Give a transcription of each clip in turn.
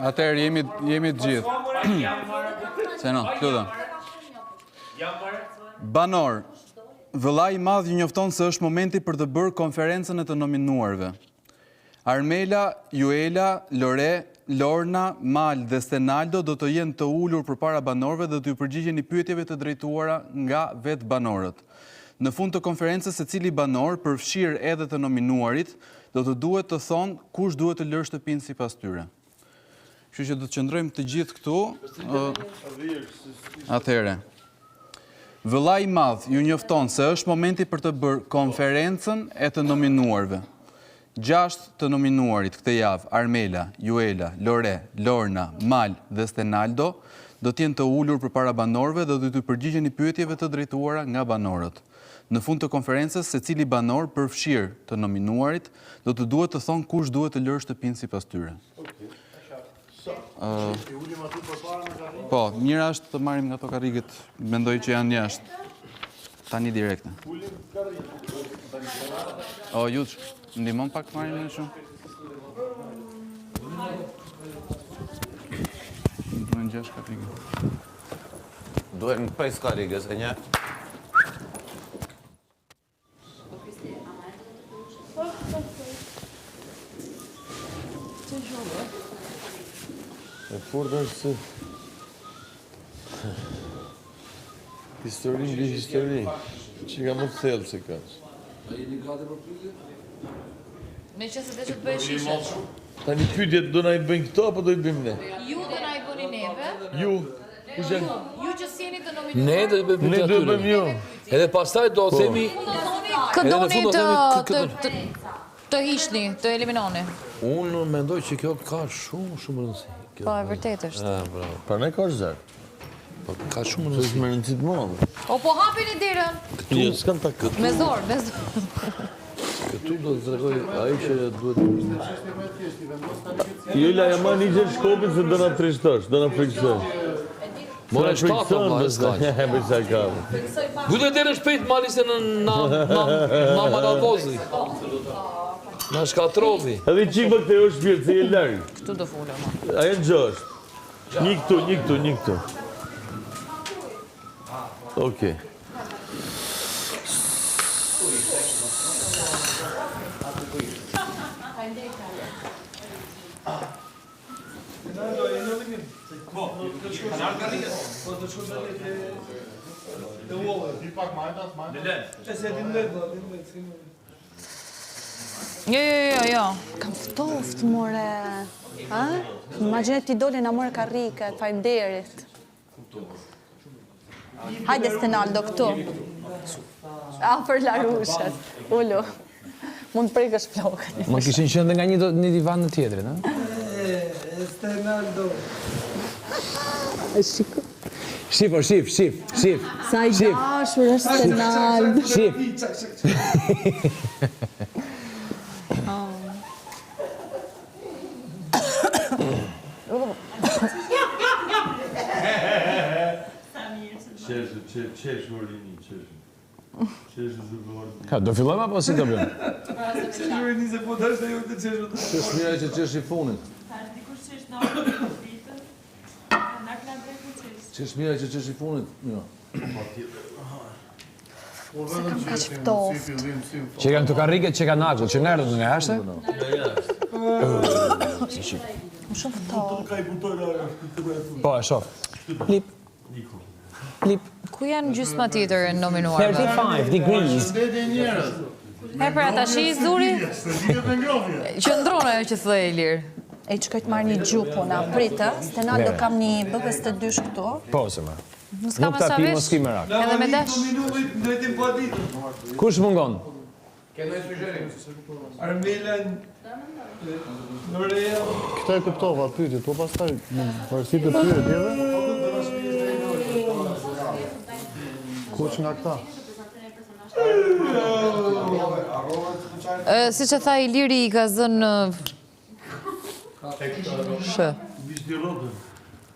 Atëherë jemi të gjithë. Se no, lutem. Banor, vëllai I madh ju njofton se është momenti për të bërë konferencën e të nominuarve. Armela, Juela, Lore, Lorna, Mal dhe Stenaldo do të jenë të ulur përpara banorëve dhe të ju përgjigjeni pyetjeve të drejtuara nga vetë banorët. Në fund të konferencës secili banor, përfshirë edhe të nominuarit, do të duhet të thonë kush duhet të lërë shtëpinë sipas tyre. Kështu që do të qëndrojmë të gjithë këtu. Atëherë. Vëllai I madh ju njofton se është momenti për të bërë konferencën e të nominuarve. 6 të nominuarit këtë javë, Armela, Juela, Lore, Lorna, Mal dhe Stenaldo, do t'jenë të ulur përpara banorëve dhe do t'u përgjigjeni pyetjeve të drejtuara nga banorët. Në fund të konferencës, secili banor përfshirë të nominuarit do të duhet të thonë kush duhet të lërë shtëpinë sipas tyre. Po, mira është të marrim nga to karrigët, mendoj që janë jashtë. Tani direkte. O, Juç, ndihmon pak të marrim në shumë. Duhen 6 karrigë. Duhen 5 karrigë, se një. E furtë është se... Histori mbi histori, që ka më thellë se ka. A jeni gati për pyetje? Me që se dhe që të bëjë shishet. Tani pyetjet do na I bëjnë këto, apo do I bëjmë ne? Ju do na I bëni neve. Ju? Kush janë? Ju që s'jeni të nominuar. Ne do I bëjmë Ne do I bëjmë ju. Edhe pastaj do themi... Këndoni të hiqni, të eliminoni. Unë mendoj që kjo ka shumë rëndësi. Po, e vërtet është. Bravo. Pra ne ka është zërë. Ka shumë Se është me rëndësit modë. O, po hapini dirën. Këtu s'kan ta këtë. Me zorë, me zorë. Këtu do të tregoj ai që duhet... Jela, ja ma një gjë shkopin se do na trishtosh, do na friksosh. More shtatë, ma, s'kaq. Bëjsa ka. Gujtë dhe në shpejt mali se na manavozi. Na shkatrovi. Edhe qik më këtë është shpirë, se je lërgë. Këtu do fulem. Aja në gjosht. Një këtu. Okej. Jo. Kam ftoft, more. Imagjine ti dole na more karrike, faleminderit. Hajde Stenaldo këtu. Afër Larushet. Ulu. Mund të prekësh flokët. Më kishin qenë nga një divan në tjetrin, ha? Stenaldo. Shif. Sa I dashur është Stenaldo. Shif. Qesh Morini, qesh. Qesh zëvor. Ka, do fillojmë apo si do bëjmë? Qesh Morini se po dash dhe ju të qeshut. Qesh mira që qesh I funit. Qesh mira që qesh I funit. Jo. Se kam kaq ftoft. Që kanë të karriket që kanë akull, që nga erdhën nga jashtë? Më shumë ftoft. Po, e shoh. Lip. Ku janë gjysma tjetër e nominuarve? 35 degrees. Her pra tash I zuri? Qëndron ajo që thë Elir. E që këtë marrë një gjupo në pritë, Stenaldo kam një bëbës të dysh këtu. Po, se ma. Nuk ka Nuk ta pi, mos ki merak. Edhe me dash. Kush mungon? Armelan, Lorea. Këta e kuptova pyetjet, po pastaj në varësi të pyetjeve. Kush nga këta? Si që tha Iliri I ka zënë... Shë.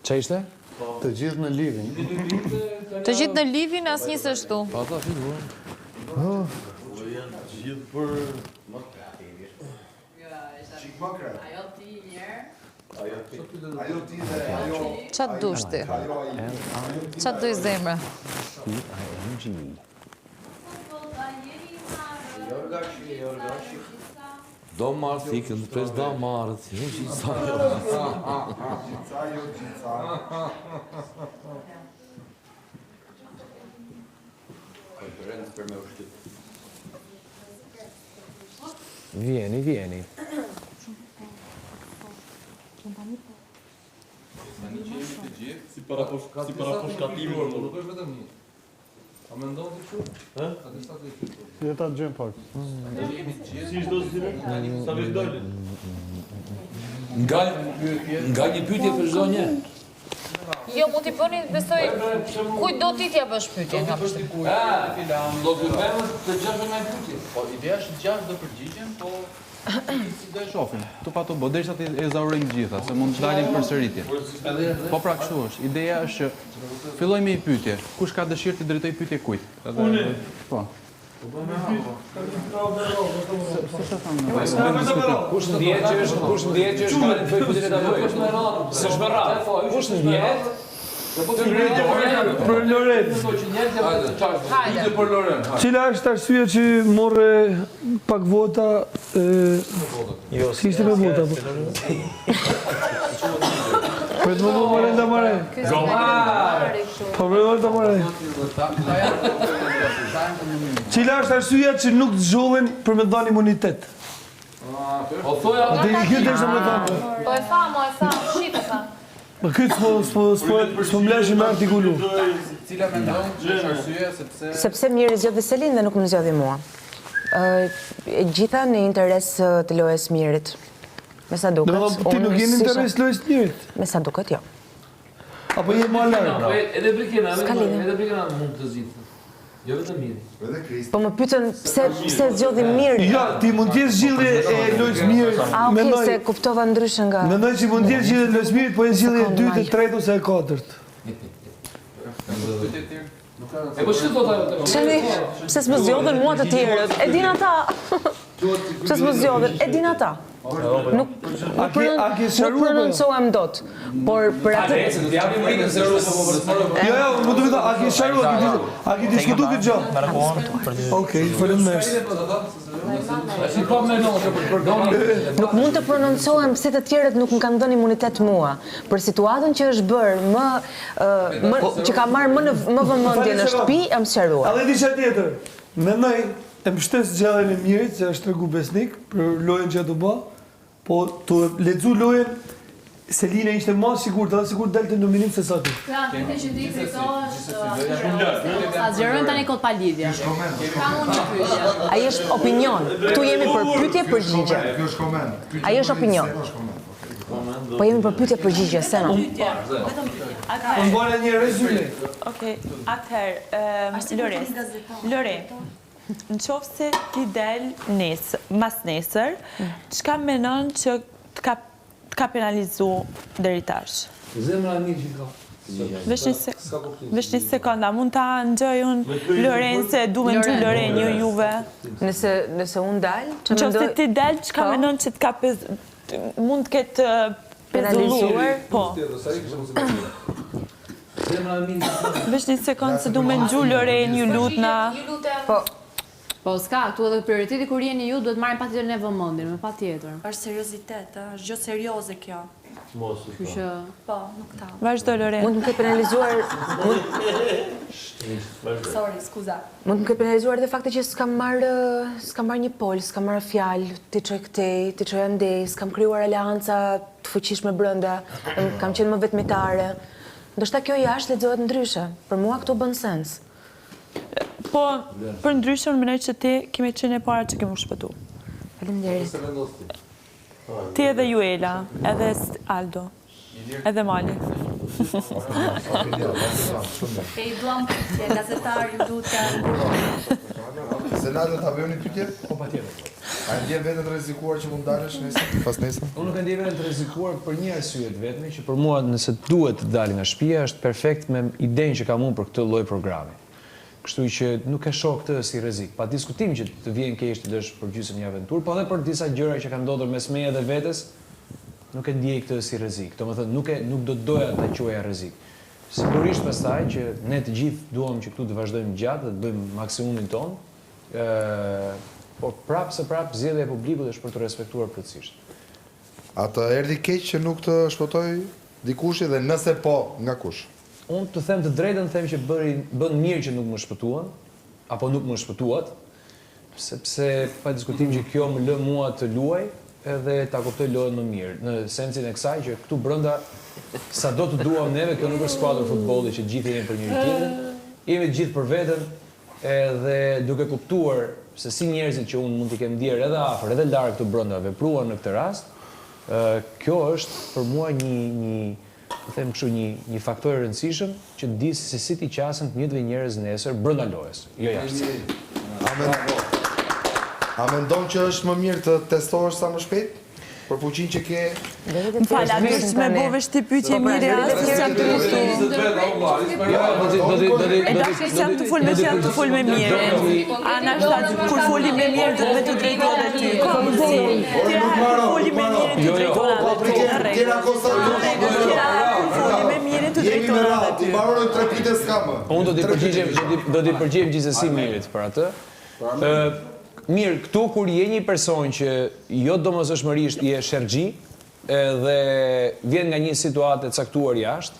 Që ishte? Të gjithë në livin. Të gjithë në livin, as njës është tu. Pa ta filluar. Janë gjithë për... Qatë dush ti? Qatë dush zemra? P-I-N-G. Do marë thikën, pres do marë, jo gjitha jo. Vjeni. Si para shkatimor, nuk është vetëm një. A me ndonë të kështu? A të shtatë të kështu? Si e ta gjëmë pak. Si shdo si zile? Sa vesh dojnë? Nga një pyetje për çdo një. Jo, mund t'i bëni, besoj, kujt do ti t'ja bësh pyetje nga përshtypja? Do të bëjmë të 6 pyetje. Po, ideja është 6 do përgjigjen, po si do e shohim. Tu pa to bo, derisa ti e zaurojmë gjitha, se mund të dalim përsëritje. Po pra kështu është. Ideja është që filloj me një pyetje. Kush ka dëshirë të drejtoj pyetje kujt? Unë. Po. Kush ndjehet që është ka të bëjë pyetje ta bëj? S'është me radhë. Kush ndjehet? Për Loren. Hajde për Loren. Cila është arsyeja që morre pak vota? Jo, Si ishte me vota? Për të më morën të mare. Po për të të mare. Cila është arsyeja që nuk të zhollen për me dhënë imunitet? O thoja Dhe i kjo desha me dhënë. Po e tha, shqip e tha. Më këtë s'po mleshë me artikulu. Cila mendon që është arsyeja sepse Sepse mirë zgjodhi Selin dhe nuk më zgjodhi mua. E gjitha në interes të lojës Mirit. Me sa duket. Ti nuk jeni interes lojës Mirit? Me sa duket, jo. Apo je më larg? Edhe Brikena mund të zgjidhë. Jo vetëm Miri. Po më pyetën pse zgjodhi Mirin. Jo, ti mund të jesh zgjidhje e lojës Mirit. Okej, se kuptova ndryshe nga. Mendoj që mund të jesh zgjidhje e lojës Mirit, po e zgjidhje e dytë, e tretë ose e katërt. E po çfarë thotë ajo? Çeni, pse s'më zgjodhen mua të tjerët? E din ata. Pse s'më zgjodhen? E din ata. Nuk prononcohem dot. Por për atë Jo, më duhet a ke sharuar, a ke diskutuar këtë gjë? Okej, faleminderit. nuk mund të prononcohem pse të tjerët nuk më kanë dhënë imunitet mua. Për situatën që është bërë që ka marrë më vëmendje në shtëpi, jam sqaruar. Edhe diçka tjetër. Mendoj e mbështes gjallën e Mirit, që është tregu besnik për lojën që do bë, po të lexu lojën Selina ishte më sigurt, edhe sigurt delte në minim se sa ti. Kemi që ti fitosh. Sa zgjerojmë tani kot pa lidhje. Ka unë një pyetje. Ai është opinion. Ktu jemi për pyetje përgjigje. Kjo është koment. Ai është opinion. Po jemi për pyetje përgjigje, se no. Po bëra një rezume. Okej, atëherë, Lore, në qoftë se ti del mas nesër, çka mendon që të ka penalizu deri tash? Zemra e mirë që ka. Vesh një sekonda, mund ta nxjoj unë Loren se du me nxju Loren ju juve? Nëse unë dal, Në qoftë se ti del, çka mendon që të ka mund të ketë penalizuar? Po. Zemra e mirë. Vesh një sekondë se du me nxju Loren ju lutna. Po s'ka, këtu edhe prioriteti kur jeni ju duhet marrin patjetër ne vëmendjen, me patjetër. Është seriozitet, është gjë serioze kjo. Kështu që Po, nuk ta. Vazhdo Loren. mund të më ketë penalizuar, Sorry, skuza. mund të më ketë penalizuar edhe fakti që s'kam marrë një pol, s'kam marrë fjalë, ti çoj këtej, ti çoj andej, s'kam krijuar aleanca të fuqishme brenda, kam qenë më vetmitare. Ndoshta kjo jashtë lexohet ndryshe. Për mua këtu bën sens. Po, për ndryshën, më nëjë që ti kemi qenë e para që kemi shpëtu. Faleminderit. Ti edhe Juela, edhe Aldo, edhe Mali. E i duam pyetje, gazetar, ju lutem. Senado ta bëjmë një pyetje? Po patjetër. A ndjen veten të rrezikuar që mund dalësh nesër, pas nesër? Unë nuk e ndjen veten të rrezikuar për një arsye të vetme, që për mua nëse duhet të dalim nga shtëpia është perfekt me idenë që kam unë për këtë lloj programi. Kështu që nuk e shoh këtë si rrezik. Pa diskutim që të vjen keq të lësh për gjysmë një aventurë, po edhe për disa gjëra që kanë ndodhur mes meje dhe vetes, nuk e ndjej këtë si rrezik. Domethënë nuk do të doja ta quaja rrezik. Sigurisht pastaj që ne të gjithë duam që këtu të vazhdojmë gjatë dhe të bëjmë maksimumin ton, por prapë zgjedhja e publikut është për të respektuar plotësisht. A të erdhi keq që nuk të shpëtoi dikush dhe nëse po, nga kush? Unë të them të drejtën, them që bën mirë që nuk më shpëtuan, apo nuk më shpëtuat, sepse pa diskutim që kjo më lë mua të luaj edhe ta kuptoj lojën më mirë, në sensin e kësaj që këtu brenda sa do të duam neve, kjo nuk është skuadër futbolli që gjithë jemi për njëri tjetrin, jemi të gjithë për veten, edhe duke kuptuar se si njerëzit që unë mund t'i kem ndier edhe afër, edhe larg këtu brenda vepruan në këtë rast, kjo është për mua një faktor i rëndësishëm që di se si ti qasen të njëjtëve njerëz nesër brenda lojës, jo jashtë. A mendon që është më mirë të testohesh sa më shpejt? Për fuqinë që ke... Më falë, a vesh me bove shti pyqje mirë e asë që jam të kuptu. E dashë që jam të full me që jam të full me mirë. Ana shtatë, kur folli me mirë dhe me të drejtojnë e ty. Kom zi, tjera kur folli me mirë të drejtojnë e ty. Tjera kosa kur folli me mirë të drejtojnë e ty. Ti marrë 3 pite s'kamë. Unë do t'i përgjigjem gjithsesi mirit për atë. Mirë, këtu kur je një person që jo domosdoshmërisht je shergji dhe vjen nga një situatë e caktuar jashtë,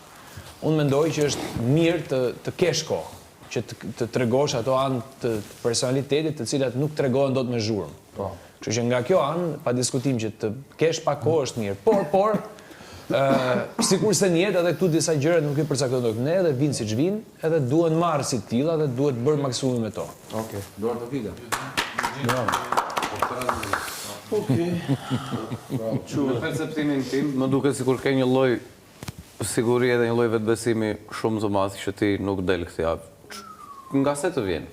unë mendoj që është mirë të kesh kohë, që të tregosh ato anë të personalitetit të cilat nuk tregohen dot me zhurmë. Kështu që nga kjo anë, pa diskutim që të kesh pak kohë është mirë, por sikur se në jetë edhe këtu disa gjëra nuk i përcaktojnë ne edhe vinë siç vinë, edhe duhen marrë si të tilla dhe duhet bërë maksimumin me to. Okej, duar të vika. Në perceptimin tim, më duket sikur ke një lloj siguri edhe një lloj vetbesimi shumë të madh që ti nuk del këtë javë. Nga se të vjen?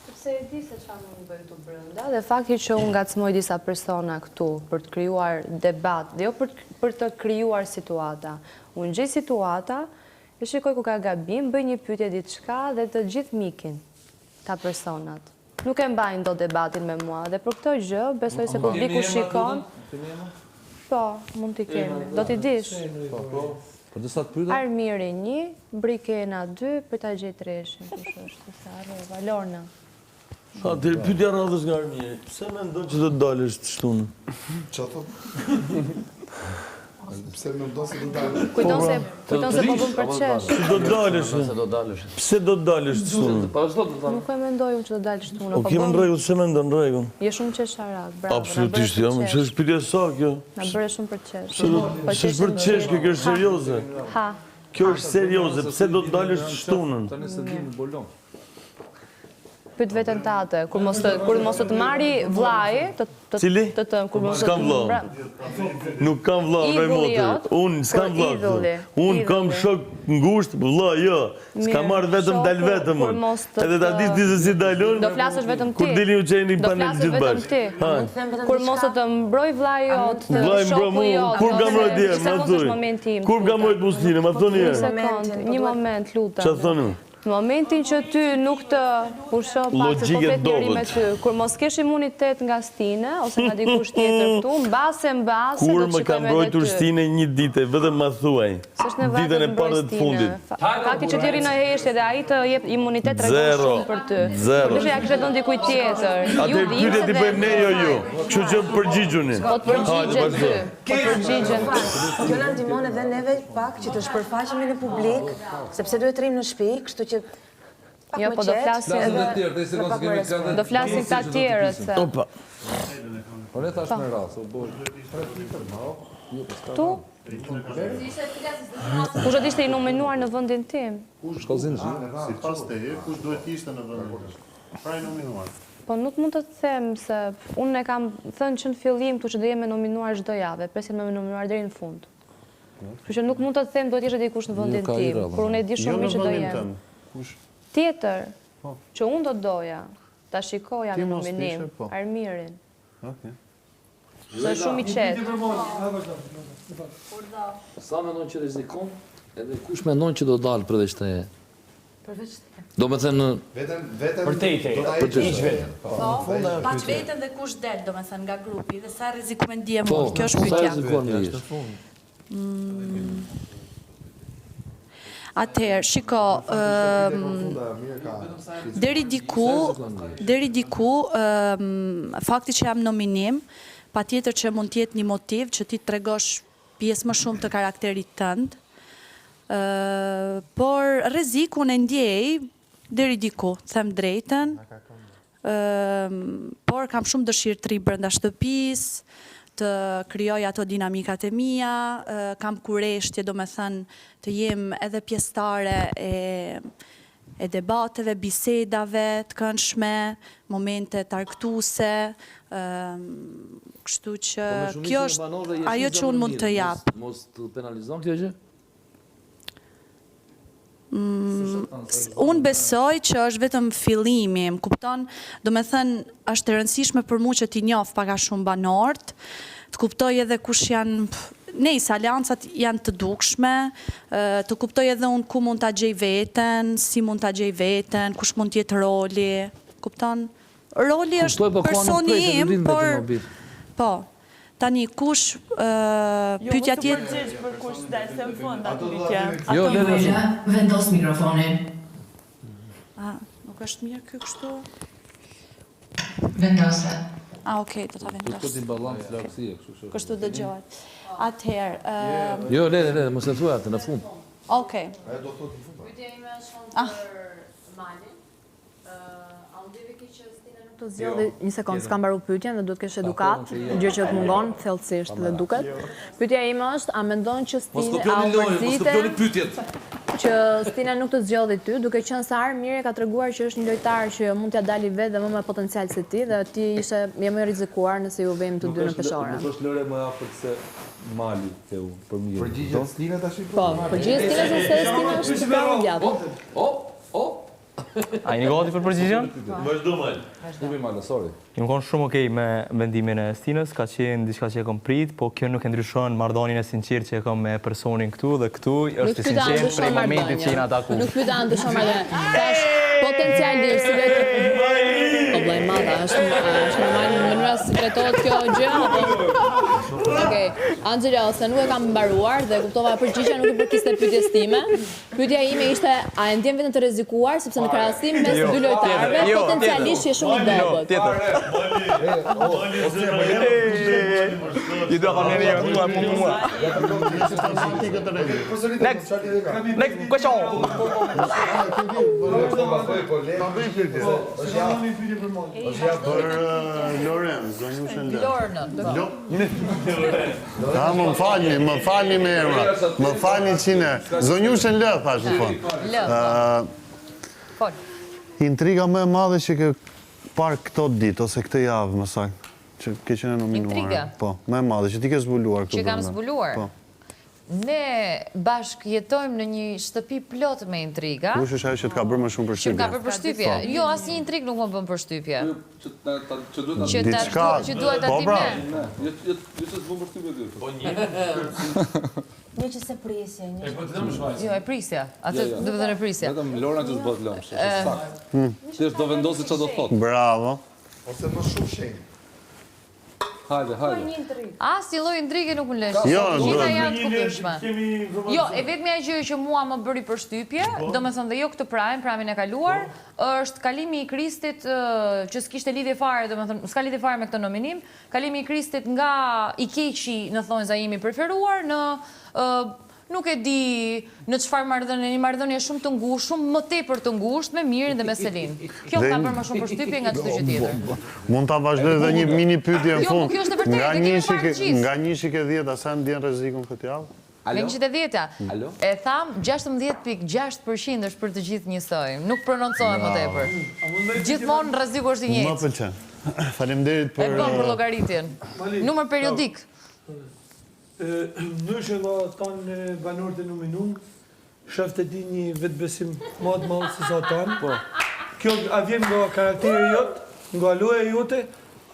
Sepse e di se çfarë mund bëj këtu brenda dhe fakti që unë ngacmoj disa persona këtu për të krijuar debat, dhe jo për të krijuar situata. Unë gjej situata, e shikoj ku ka gabim, bëj një pyetje diçka dhe të gjithë mikin ta personat. Nuk e mbajnë do debatin me mua dhe për këtë gjë besoj se publiku shikon. Po, mund t'i kemi. Do t'i dish. Për të sa të pyeta? Armiri 1, Brikena 2, për ta gjej Treshin. Kush është? Sa rrova, Lorna. Atë pyetja radhës nga Armiri. Pse mendon që do të dalësh të shtunë? Çfarë thot? Pse mendon se do të dalësh? Kujton se po bën për çesh. Do të dalësh. Pse do të dalësh të shtunë? Nuk e mendoj unë që do dalësh këtu. O kemi në rregull, se mendon në rregull? Je shumë qesharak, bravo. Absolutisht jo, më ç'është pyetje sa kjo? Na bëre shumë për çesh. S'është për çesh, kjo është serioze. Ha. Kjo është serioze, pse do të dalësh të shtunën? Tani se dimë bolon. Pyet veten tate, kur mos të marri vllai, të kur mos të Nuk kam vlla me motër. Unë s'kam vlla. Unë kam shok ngushtë, vlla jo. S'kam marrë vetëm dal vetëm. Edhe ta dish se si dalon. Do flasësh vetëm ti. Kur dilni u çeni panel gjithë bashkë. Kur mos të mbroj vllai jot, shoku jot. Kur gamroj dia, më thuaj. Kur gamroj muslinë, më thoni herë. Një moment, lutem. Çfarë thoni? Në momentin që ty nuk të pusho pak se po flet njëri me ty, kur mos kesh imunitet nga Stine, ose nga dikush tjetër këtu, mbase, kur më ka mbrojtur Stine një dite, vetëm ma thuaj, ditën e parë dhe të fundit. Fakti që ti rri në heshtje dhe ai të jep imunitet tregon shumë për ty. Zero. Kështu ja kishe dhënë dikujt tjetër. Atë pyetje ti bëjmë ne jo ju. Kështu që përgjigjuni. Po të përgjigjen ty. Po përgjigjen. Kjo na ndihmon edhe neve pak që të shpërfaqemi në publik, sepse duhet të rrim në shtëpi, kështu që jo, po do flasim do flasim ta tjerët se. Opa. Po ne tash me radhë, u bë. Tu? Kush do të ishte i nominuar në vendin tim? Shkollëzim zi. Sipas teje, kush duhet të ishte në vendin tim? Pra i nominuar. Po nuk mund të them se unë e kam thënë që në fillim këtu që do jemi nominuar çdo javë, presim me nominuar deri në fund. Kështu që nuk mund të them do të ishte dikush në vendin tim, por unë e di shumë mirë që do jem. Tjetër, që unë do doja, ta shikoja në nominim, Armirin. Së shumë i qetë. Sa mendon që rrezikon, edhe kush mendon që do dalë për veçtë e? Do me thënë... Për te i te, për te iq vetën. Paç vetën dhe kush del, do me thënë, nga grupi, dhe sa rrezikojnë ndjemur, kjo është sa pyetja. rrezikojnë ndjesh? Atëherë, shiko, deri diku, fakti që jam nominim, patjetër që mund t'jetë një motiv që ti t'tregosh pjesë më shumë të karakterit tënd, por rrezikun e ndjej deri diku, them drejtën, por kam shumë dëshirë të ri brenda shtëpisë, të krijoj ato dinamikat e mia, kam kureshtje, do me thënë, të jem edhe pjesëtare e debateve, bisedave të këndshme, momente të argëtuese, kështu që kjo është ajo që unë mund të jap. Mos të penalizon kjo gjë? Unë besoj që është vetëm fillimi, më kupton, do me thënë, është e rëndësishme për mu që t'i njoh pak a shumë banorët, të kuptoj edhe kush janë, nejse, aliancat janë të dukshme, të kuptoj edhe unë ku mund t'a gjej veten, si mund t'a gjej veten, kush mund t'jetë roli, kupton? Roli është personi im, por... Po, tani kush pyetja tjetër... Jo, mos të përgjigj për kush del se në fund atë pyetje. Jo, vendos mikrofonin. Nuk është mirë kjo kështu? Vendose. Okej, do ta vendos. Kështu ti balans lartësie, kështu. Kështu dëgjohet. Atëherë... Jo, le, mos e thua atë në fund. Okej. Pyetja ime është për Malin. A u ndjeve keq që Stina nuk të zgjodhi një sekond, s'kam mbaruar pyetjen dhe duhet kesh edukat, gjë që të mungon thellësisht dhe duket. Pyetja ime është, a mendon që Stina që Stina nuk të zgjodhi ty, duke qenë se Armiri ka treguar që është një lojtar që mund t'ja dali vetë dhe më me potencial se ti dhe ti ishe më i rrezikuar nëse ju vejmë të dy në peshore. Nuk është Lore më afër se Mali te u për mirë. Përgjigjet Stina tash? Po, përgjigjet Stina se Stina është të parë gjatë. A jeni gati për përgjigjen? Vazhdo Mal. Nuk Mal, sorry. Jam kon shumë okej me vendimin e Stinës, ka qenë diçka që e kam prit, po kjo nuk e ndryshon marrëdhënien e sinqertë që e kam me personin këtu dhe këtu është i sinqertë prej momentit që jena taku. Nuk pyeta ndryshon marrëdhënien. Tash potencialisht si vetë problem madh është normal në mënyrë se trajtohet kjo gjë apo Okej, Angela, se nuk e kam mbaruar dhe kuptova përgjigja nuk i përkiste pyetjes time. Pyetja ime ishte, a e ndjen veten të rrezikuar sepse në krahasim mes dy lojtarëve potencialisht je shumë i dobët. Ju do hamne mua. Next question. Loren, zonjushën lë. Lornën. Më falni me emra. Më falni qine. Zonjushën lë, thash në fund. Fol. Intriga më e madhe që ke parë këto ditë, ose këtë javë, më saktë, që ke qenë nominuar. Intriga? Po, më e madhe, që ti ke zbuluar këtu. Që kam zbuluar? Po. Ne bashk jetojmë në një shtëpi plot me intriga. Kush është ajo që t'ka bërë më shumë përshtypje? Që m'ka bërë përshtypje. Jo, asnjë intrig nuk më bën përshtypje. Që duhet ta dim ne. Jo që s'bën përshtypje ty. Po një që se prisje, një. Jo, e prisja. Atë do të thënë e prisja. Vetëm Lorna që s'bët lëmsh, është fakt. Ti do vendosi çfarë do thotë. Bravo. Ose më shumë shenjë. Hajde. Asnjë lloj intrige nuk më lësh. Jo, gjitha janë të kuptueshme. Jo, e vetmja gjë që mua më bëri përshtypje, domethënë dhe jo këtë pramin e kaluar, është kalimi i Kristit që s'kishte lidhje fare, domethënë s'ka lidhje fare me këtë nominim, kalimi i Kristit nga i keqi në thonjza imi preferuar në nuk e di në çfarë marrëdhënie, një marrëdhënie shumë të ngushtë, shumë më tepër të ngushtë me Mirin dhe me Selin. Kjo ka bërë më shumë përshtypje nga çdo gjë tjetër. Mund ta vazhdoj edhe një mini pyetje në Jo, fund. kjo është e vërtetë, e kemi parë gjithë. Nga 1/10, a sa ndjen rrezikun këtë javë? Me 110. E tham 16.6% është për të gjithë njësoj. Nuk prononcohem më tepër. Gjithmonë rreziku është i njëjtë. Më pëlqen. Faleminderit për... E bëm për llogaritjen. Numër periodik. Ndryshe nga tanë banorët e nominum, shef të di një vetbesim më të madh se sa tanë. Kjo a vjen nga karakteri jot, nga loja jote,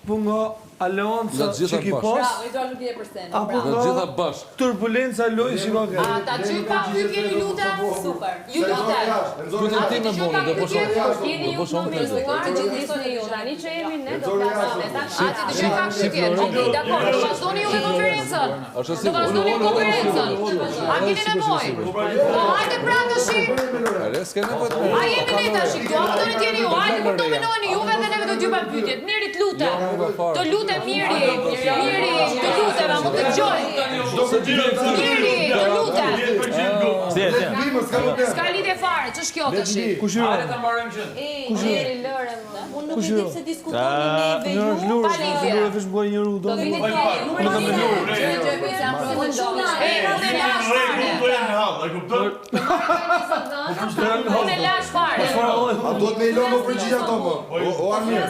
apo nga aleanca që ki pas, apo nga turbulenca lojë që ka kërë. Ta gjitha pyetje ju lutem, super. Ju lutem. Pyetjen time bone, do po shoh Tani që jemi ne do flasim. Atë të gjitha pyetje. Okej, dakor. Vazhdoni ju me konferencën. Do vazhdoni konferencën. A keni nevojë? Po hajde pra tash. A jemi ne tash? Do vazhdoni ti ju. Hajde kur do menoni juve dhe neve do t'ju bëjmë pyetjet. Miri të lutem. Të lutem Miri. Miri, të lutem, a mund të dëgjoj? Miri, të lutem. S'ka lidhje fare, ç'është kjo tash? Kush jo? Hajde ta marrim gjën. Miri lëre më. Unë nuk e di pse diskutoni neve ju. Lurë vesh bëj një rrugë. Do vini Unë lash fare. A duhet me ilon më përgjigj ato më? O Amir.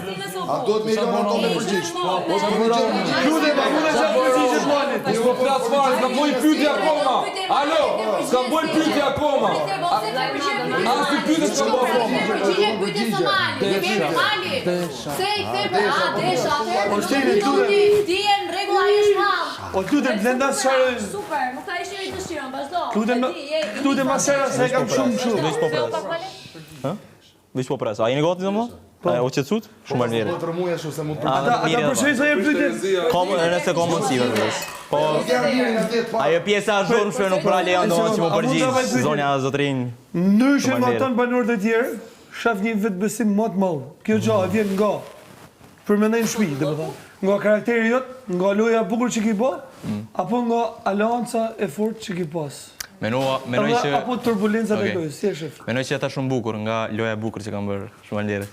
A duhet me ilon ato më përgjigj? Lutem, a mund të sa përgjigjesh malit? Po flas fare, s'ka bëj pyetje akoma. Alo, s'ka bëj pyetje akoma. A si pyetje s'ka bëj akoma? Pyetje së Mali. Se i kthe a desha O atë. shteni lutem. Ti je në rregull ai është hall. O lutem blenda çfarë? Super, më ka ishte i dëshirën, vazhdo. Lutem asera se kam shumë shumë. Veç po pres. Veç po pres. A jeni gati domosdoshmë? O qetësut? Shumë mirë. Po trëmuja shumë se mund të Ata përshëj sa jep pyetje. Nëse ka mundësi vetes. Po ajo pjesa e zhurmshme nuk pra lejon domosdoshmë që më përgjigj zonja zotrin. Ndryshe nga tonë banorët e tjerë, shaf një vetbesim më të madh. Kjo gjë vjen nga përmendën shtëpi, domethënë, nga karakteri jot, nga loja e bukur që ki bë, apo nga alanca e fortë që ki pas. Menoj që apo turbulencat e lojës, si e shef? Menoj që ata shumë bukur nga loja e bukur që kanë bërë, shumë faleminderit.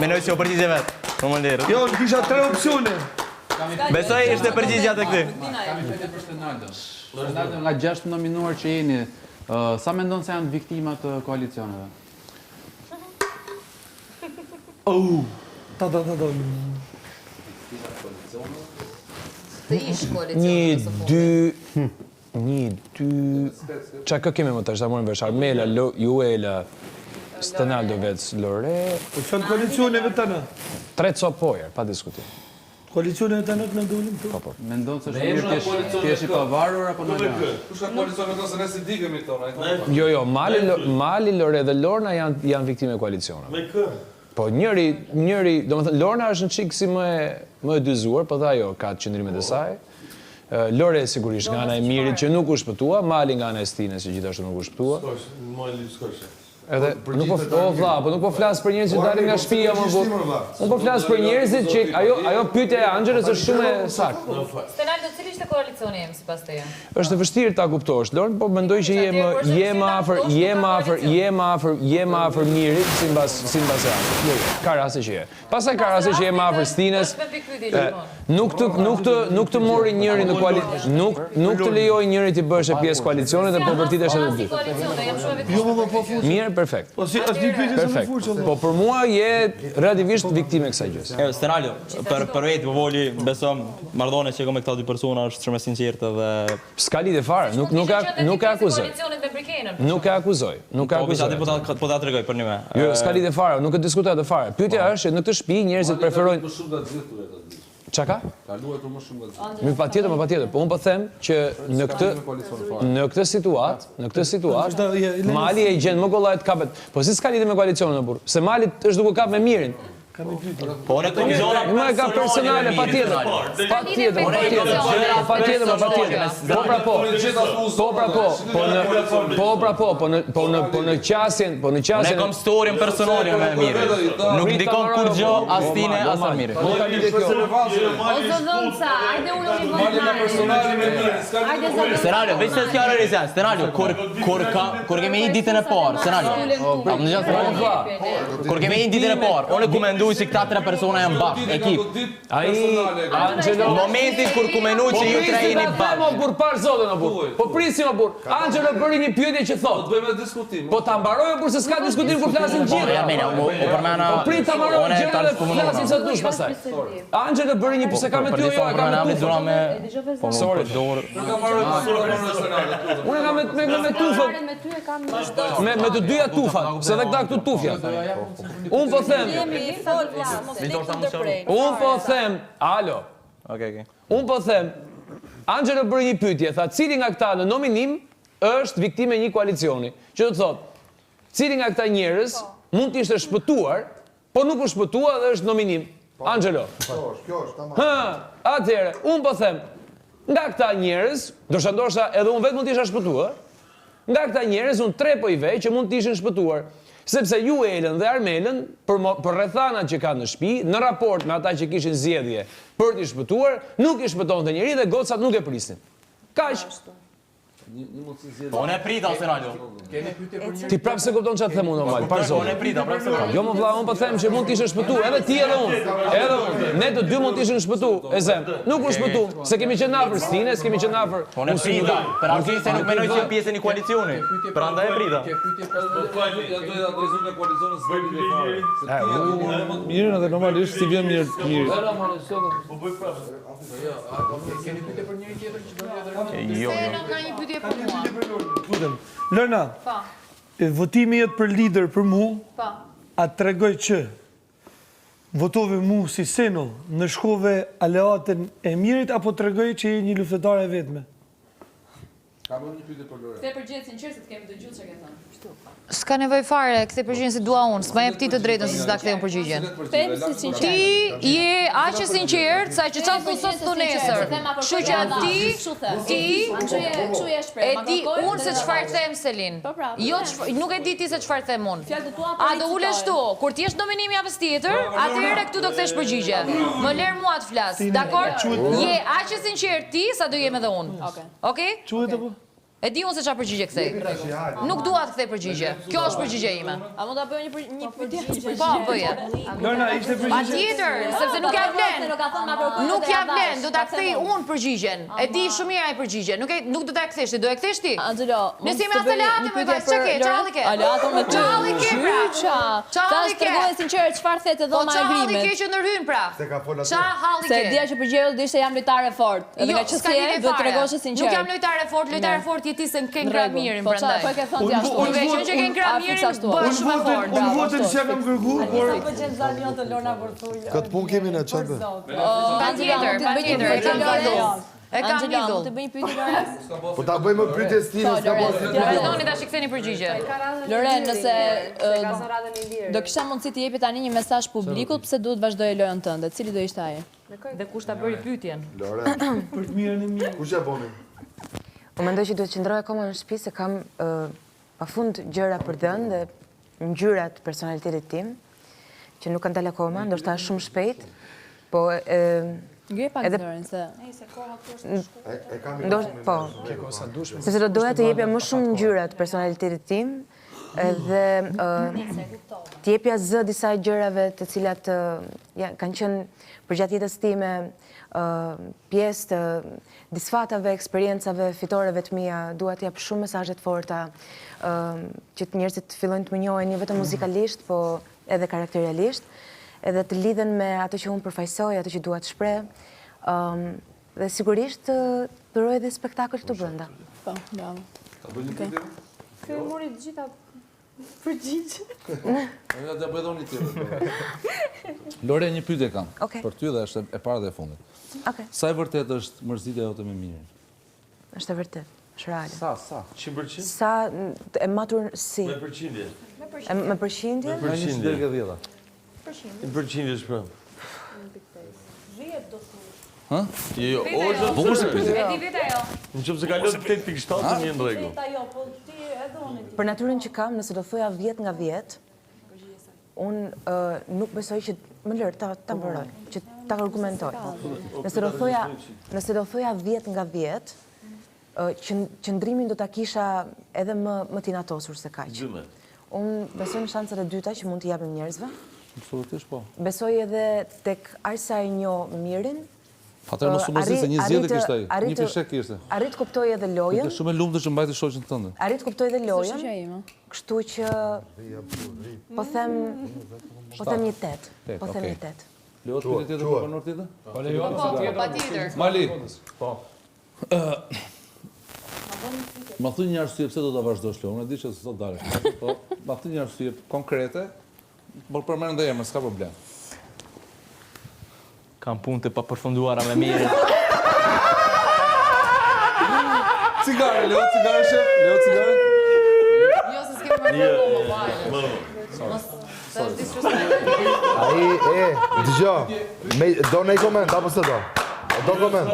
Menoj që o përgjigje vet. Shumë faleminderit. Jo, kisha 3 opsione. Besoj ishte përgjigjja te këtë. Kam një pyetje për Ronaldo. Ronaldo, nga 6 nominuar që jeni, sa mendon se janë viktima të koalicioneve? Ta. Një, dy... Qa kë kemi më tash, ta morim vesh, Armela, Juela, Stenaldo Vec, Lore... Po çfarë koalicioneve tëna? 3 sopojer, pa diskutim. Koalicioneve tëna që në dolim këtu? Po. Mendon se është thjesht i pavarur apo në gjë? Kush ka koalicion me to se ne si dikemi tonë? Jo, Mali, Lore dhe Lorna janë viktime e koalicioneve. Me kë? Po njëri, domethënë Lorna është në çik si më e dyzuar, po dhe ajo ka qëndrimet e saj. Lore sigurisht nga ana e Mirit që nuk u shpëtua, Mali nga ana e Stinës që gjithashtu nuk u shpëtua. Edhe nuk po flas për njerëzit që dalin nga shtëpia më burr. Unë po flas për njerëzit që ajo pyetja e Anxhelës është shumë e saktë. Stenaldo, cili ishte koalicioni im sipas teje? Është e vështirë ta kuptosh, Lorn, po mendoj që jem afër Mirit sipas e ka raste që je. Pastaj ka raste që jem afër Stinës. Nuk të mori njëri në koalicion, nuk të lejoj njëri të bësh pjesë koalicionit dhe po vërtitesh edhe dy. Mirë, perfekt. Po si është një pyetje shumë e furçë. Po për mua je relativisht viktime e kësaj gjë. Stenaldo, për vetë po voli, besoj, marrëdhënia që kam me këta dy persona është shumë e sinqertë dhe s'ka lidhje fare, nuk e akuzoj. Nuk e akuzoj. Po ta tregoj për një. Jo, s'ka lidhje fare, nuk e diskutoj atë fare. Pyetja është në këtë shtëpi njerëzit preferojnë Qa ka? Ka luajtur më shumë nga gjithë. Mi patjetër, po unë po them që në këtë situatë, Mali e gjen më kollajt kapet. Po si s'ka lidhje me koalicionin e burr? Se Mali është duke kap me Mirin. Po në televizora më ka personale patjetër. Po në qasjen. Ne kam storyn personale me Mirin. Nuk ndikon kur gjë as tine as Mirin. O zëdhënca, ajde uloni vëllai. Stenaldo, veç se s'ka realizat. Stenaldo, kur kemi një ditën e parë, Stenaldo. Kur kemi një ditën e parë, unë komenduj si këta 3 persona janë bashkë, ekip. Angelo, momentin kur komenduj që ju 3 jeni bashkë. Kur par zotën o burr. Po prisim o burr. Angelo bëri një pyetje që thotë. Do bëjmë diskutim. Po ta mbaroj burr se s'ka diskutim kur flasin gjithë. Ja mena, u përmana. Po prit ta mbaroj gjëra dhe flasin sa dush pastaj. Angelo bëri një se ka me ty jo, e ka me tu. Po sorry, dorë. Unë kam me tufën. Me ty e kam Me të dyja tufat, se dhe këta këtu tufja. Unë po them, Unë po them, alo. Unë po them, Angelo bërë një pyetje, tha cili nga këta në nominim është viktime një koalicioni. Që do të thotë, cili nga këta njerëz mund të ishte shpëtuar, po nuk është shpëtuar dhe është nominim. Angelo. Kjo është, tamam. Atëherë, unë po them, nga këta njerëz, ndoshta edhe unë vetë mund të isha shpëtuar, nga këta njerëz unë 3 po i vej që mund të ishin shpëtuar. Sepse ju Elën dhe Armelën, për rrethanat që kanë në shtëpi, në raport me ata që kishin zgjedhje për t'i shpëtuar, nuk i shpëtonte njëri dhe gocat nuk e prisnin. Kaq. Po ne prita ose Ralo. Ti prapë se kupton çfarë them unë normal, para zonë. Po ne prita, prapë se. Jo më vlla, unë po them që mund të ishte shpëtuar, edhe ti edhe unë. Edhe unë. Ne të dy mund të ishin shpëtuar, e them. Nuk u shpëtu, se kemi qenë afër Stine, s'kemi qenë afër. Po ne prita, për arsye se nuk mendoj që pjesë e një koalicioni. Prandaj e prita. Ja do të adresuar në koalicionin s'vëri. Mirë, edhe normalisht si vjen mirë. Po bëj prapë. Keni pyetje për njëri tjetër që do të Jo. Nuk ka një pyetje për mua. Lërna, votimi jetë për lider për mu, a të tregoj që votove mu si seno në shkove aleatën e mirit, apo të tregoj që je një luftetare e vetme? Ka më një pyetje për Lore. Kthe përgjigjet sinqert se të kemi dëgjuar çka ke thënë. S'ka nevojë fare, kthe përgjigjen si dua unë, s'ma jep ti të drejtën se s'ta kthejmë përgjigjen. Ti je aq i sinqert sa që çfarë thon sot tu nesër. Kështu që ti e di unë se çfarë them Selin. Jo, nuk e di ti se çfarë them unë. A do ulesh tu, kur ti je në nominim javës tjetër, atëherë këtu do kthesh përgjigje. Më lër mua të flas, dakor? Je aq i sinqert ti sa do jem edhe unë. Okej? Quhet apo? E di unë se çfarë përgjigje kthej. Nuk dua të kthej përgjigje. Kjo është përgjigje ime. A mund ta bëj një pyetje? Po, bëje. Lorna, ishte përgjigje. Patjetër, sepse nuk ja vlen. Nuk ja vlen, do ta kthej unë përgjigjen. E di shumë mirë ai përgjigjen. Nuk do ta kthesh ti, do e kthesh ti. Angelo, nëse më aleatë më vajs çka ke, çalli ke. Aleatë me ty. Çalli ke pra. Çalli ke. Tash sinqerisht çfarë the te dhoma e grimit. Çalli ke që ndërhyn pra. Se ka fola. Ça halli ke. Se dia që përgjigje do ishte jam lojtare fort. Edhe nga që si do të tregosh sinqert. Nuk jam lojtare fort, ti se ke ngra mirin prandaj. Po e ke thënë ti ashtu. Unë veçën që ke ngra mirin, bësh shumë fort. Unë votën që kam kërkuar, por po qen zalion të Lorna Vorthuja. Këtë punë kemi në çfarë? Patjetër. E kam lidhur. Të bëj një pyetje Lorena? Po ta bëjmë pyetje Stina, s'ka pas. Vazhdoni tash ktheni përgjigje. Loren, nëse do kisha mundësi të jepi tani një mesazh publikut, pse duhet vazhdojë lojën tënde? Cili do ishte ai? Dhe kush ta bëri pyetjen? Lore. për të mirën e mirë. Kush ja boni? Unë mendoj që duhet qëndroj akoma në shtëpi se kam pafund gjëra për dhënë dhe ngjyrat personalitetit tim që nuk kanë dalë akoma, ndoshta shumë shpejt, po ngje pak zërin se koha është po. Sepse do doja të jepja më shumë ngjyra të personalitetit tim edhe të jepja zë disa gjërave të cilat kanë qenë përgjatë jetës time pjesë të disfatave, eksperiencave, fitoreve të mia. Dua të jap shumë mesazhe të forta që njerëzit fillojnë të më njohin jo vetëm muzikalisht, po edhe karakterialisht, edhe të lidhen me ato që unë përfaqësoj, ato që dua të shpreh. Dhe sigurisht përoj edhe spektakël këtu brenda. Po, bravo. Ka bëj një pyetje? Ky mori të gjitha përgjigje. Ja do bëj dhoni tjetër. Lore, një pyetje kam. Për ty dhe është e para dhe e fundit. Sa e vërtet është mërzitja jote me mirin? Është e vërtet, është reale. Sa? 100%? Sa e matur si? Me përqindje. Me përqindje? Me përqindje. Në përqindje shprëm. 10 do thush. Ha? Jo, po kush e pyeti? E di vetë ajo. Në qëpë se kalon 8.7 të një në rregull. Po ti e doni ti. Për natyrën që kam, nëse do thoja 10 nga 10, unë nuk besoj që më lërë ta mbëroj, që ta argumentoj. Nëse do thoja 10 nga 10, qëndrimin do ta kisha edhe më tinatosur se kaq. Unë besoj në shanset e dyta që mund t'i japim njerëzve. Absolutisht po. Besoj edhe tek arsa e njoh mirin. Atëherë mos u mërzi se një zgjedhje kishte ai, një fishek kishte. Arrit kuptoj edhe lojën. Është shumë e lumtur që mbajti shoqën tënde. Arrit kuptoj edhe lojën. Kështu që po them një 8. Po them një 8. Lejo të pyetje tjetër për tjetër? Po lejo patjetër. Mali. Po. Ma thuaj një arsye pse do ta vazhdosh lojën. Unë e di që sot dalësh. Po, ma thuaj një arsye konkrete. Por përmend ndaj emër, s'ka problem. kam punë të papërfunduara me mirë. Cigare, Leo, cigare, shef? Leo, cigare? Jo, se s'kemi dëgjo, do në i koment, apo se do? Do koment?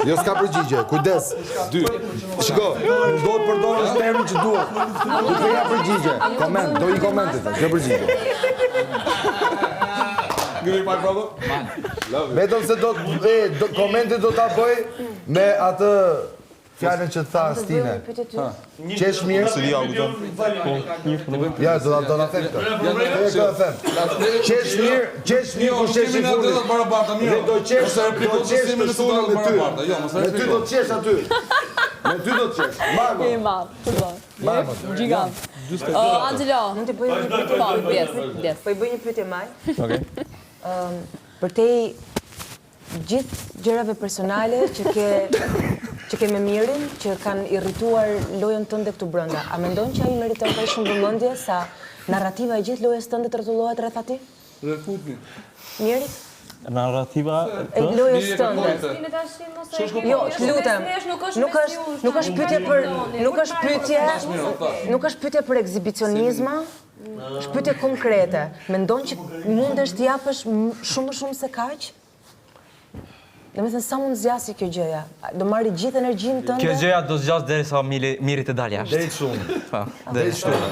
Jo, s'ka përgjigje, kujdes. Shiko, do të përdorësh termin që duhet. Do të ja përgjigje, koment, do i komentit, s'ka përgjigje. Vetëm se komentit do t'a bëj me atë fjallën që tha Stine. Qesh mirë? Ja, do t'a them këtë. Qesh mirë ku qesh i fundit. Dhe do qesh të shtunën me ty. Me ty do qesh aty. Me ty do qesh. Marmot. Gjigant. Angelo. Mund të bëj një pyetje. Po i bëj një pyetje maj. Okej. Për te gjithë gjërave personale që ke me mirin, që kanë irrituar lojën tënde këtu brenda, a mendon që ai meriton kaq shumë vëmendje sa narrativa e gjithë lojës tënde të rrotullohet rreth atij? Rreth futni. Mirit? Narrativa e lojës tënde. Jo, lutem. Nuk është pyetje për ekzibicionizma, është pyetje konkrete. Mendon që mundesh të japësh shumë më shumë se kaq? Domethënë sa mund zgjasë kjo gjëja? Do marrë gjithë energjinë tënde? Kjo gjëja do zgjas derisa Miri të dalë jashtë. Deri shumë. Po, deri shumë.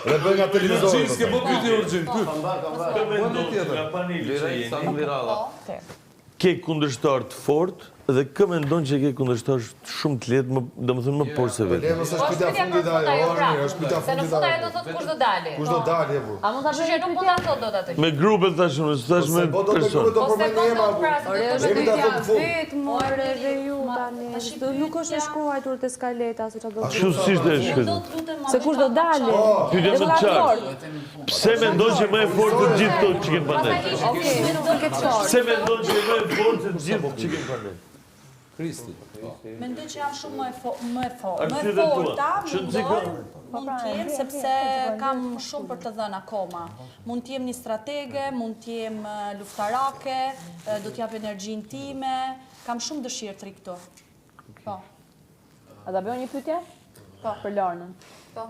Dhe bëj nga televizori. Urgjin, s'ke po pyetje urgjin, pyet. Ke kundërshtar të fort dhe kë mendon që ke kundërshtar shumë të lehtë, domethënë më poshtë se vetë. Mos është pyetja fundit ajo, është pyetja Se në fund ajo do thotë kush do dali. Kush do dali e bu? A mund ta bësh nuk mund ta thotë dot atë. Me grupet tash, thash me person. More dhe ju tani. Nuk është e shkruar te skaleta siç do. Ashtu si është e shkruar. Se kush do dali? Pyetja më qartë. Pse mendon që më e fortë të gjithë këto që kemi parë? Okej, mendon që fort. Pse mendon që më e fortë të gjithë që kemi parë? Kristi. Mendoj që janë shumë më e forta, Arsye dhe tua. mund të jenë sepse kam shumë për të dhënë akoma. Mund të jem një stratege, mund të jem luftarake, do t'jap energjinë time, kam shumë dëshirë të ri këtu. Po. A da bëjmë një pyetje? Po, për Lornën. Po.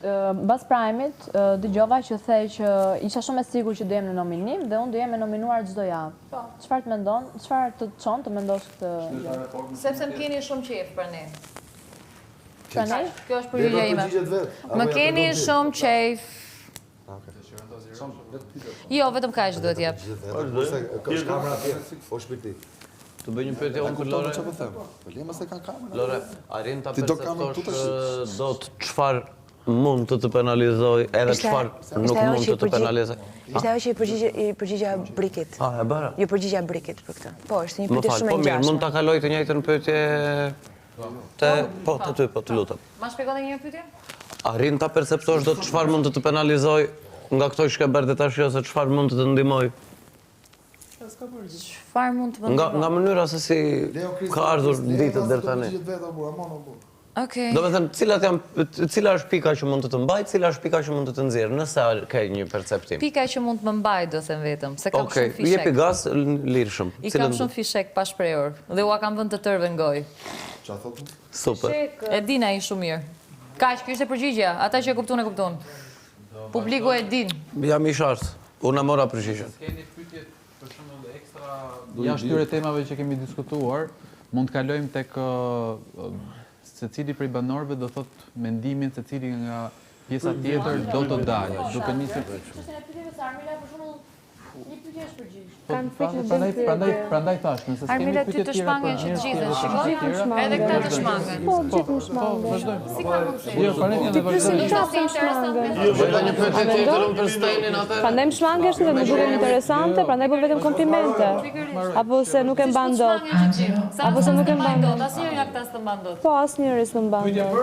Mbas Prime-it, dëgjova që the që isha shumë e sigurt që do jem në nominim dhe unë do jem e nominuar çdo javë. Po. Çfarë të mendon? Çfarë të çon të mendosh këtë gjë? Sepse më keni shumë qejf për ne. Për ne? Kjo është përgjigjja ime. Më keni shumë qejf. Jo, vetëm kaq duhet jap. Është kamera atje, o shpirti. Të bëj një pyetje unë për Lore. Çfarë them? Po lema se kanë kamerë. Lore, arrin ta perceptosh dot çfarë mund të penalizoj edhe çfarë nuk mund të penalizoj. Ishte ajo që i përgjigja Brikit. E bëra. Jo përgjigja Brikit për këtë. Po, është një pyetje shumë e ngjashme. ngjashme. Mund ta kaloj të njëjtën pyetje të lutem. Ma shpjegoni një pyetje? Arrin ta perceptosh dot çfarë mund të penalizoj nga këto që bërë të tash ose çfarë mund të ndihmoj. Çfarë mund të ndihmoj? Nga mënyra se si ka ardhur ditët deri tani. Okej. Do me thënë, cila është pika që mund të të mbaj, cila është pika që mund të të nxjerrë, nëse ka një perceptim. Pika që mund të më mbaj, do them vetëm, se kam shumë fishek. Jepi gaz, lirshëm. I kam shumë fishek pa shprehur dhe ua kam vënë të tërë në gojë. Çfarë thotë? Super. E dina ai shumë mirë. Kaq, kjo ishte përgjigjja, ata që e kupton. Publiku e din. Jam i qartë. Unë mora përgjigjen. Keni pyetje për shembull ekstra jashtë këtyre temave që kemi diskutuar, mund të kalojmë tek secili prej banorëve do thot mendimin se cili nga pjesa tjetër do të dalë, duke nisur. Një pyetje është përgjigj. Prandaj thash, nëse s'kemi Armila, ty pyetje të tjera shmangen që të gjithë, shikoj. Edhe këta të shmangen. Po, gjithë më shmangen. Vazhdojmë. Si ka mundësi? Jo, para ne do vazhdojmë. Bëjta një pyetje tjetër për Steinin atë. Prandaj më shmangesh dhe më duket interesante, prandaj po vetëm komplimente. Apo se nuk e mban dot. Apo se nuk e mban dot. Asnjëri nga këta s'të mban dot. Po, asnjëri s'të mban dot.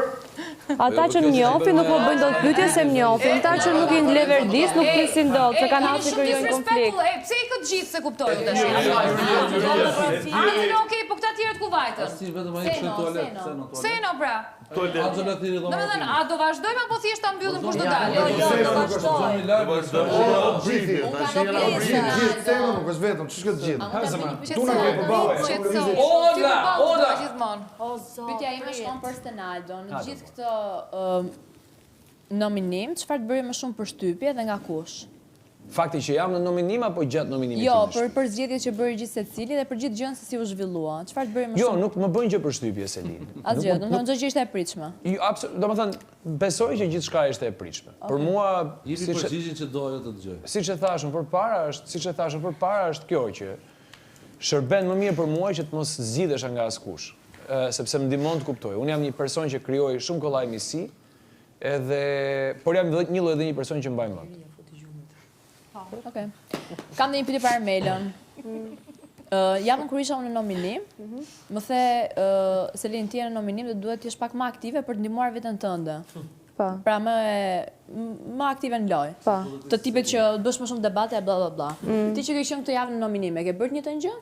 Ata që më njohin nuk më bëjnë dot pyetje se më njohin. Ata që nuk i ndleverdis nuk prisin dot, se kanë hapur krijojnë konflikt. publik. Pse i këtë gjithë se kuptojnë të shi? Angelo, okej, po këta tjerët ku vajtën? Seno, pra. A do vazhdojmë apo thjesht ta mbyllim kush do dalë? Jo, do vazhdojmë. Nuk është vetëm, ç'është këtë gjithë? Tu na ke përballë. Oda! Pyetja ime shkon për Stenaldo. Në gjithë këtë nominim, çfarë të bëri më shumë përshtypje dhe nga kush? Fakti që jam në nominim apo gjatë nominimit? Jo, për zgjedhjet që bëri gjithë secili dhe për gjithë gjën se si u zhvillua. Çfarë të bëri më shumë? Jo, nuk më bën gjë përshtypje Selin. Asgjë, domethënë çdo gjë ishte e pritshme. Jo, domethënë besoj që gjithçka ishte e pritshme. Për mua, jeni përgjigjen që doja të dëgjoj. Siç e thashëm përpara është kjo që shërben më mirë për mua që të mos zgjidhesha nga askush, sepse më ndihmon të kuptoj. Unë jam një person që krijoi shumë kollaj misi, por jam një lloj dhe një person që mbaj mend. Okej. Kam një pyetje për Armelën. Jam kur isha në nominim, më the Selin ti në nominim dhe duhet të jesh pak më aktive për të ndihmuar veten tënde. Pra më aktive në lojë. Të tipet që bësh më shumë debate e bla bla bla. Ti që ke qenë këtë javë në nominim, e ke bërë një të gjë?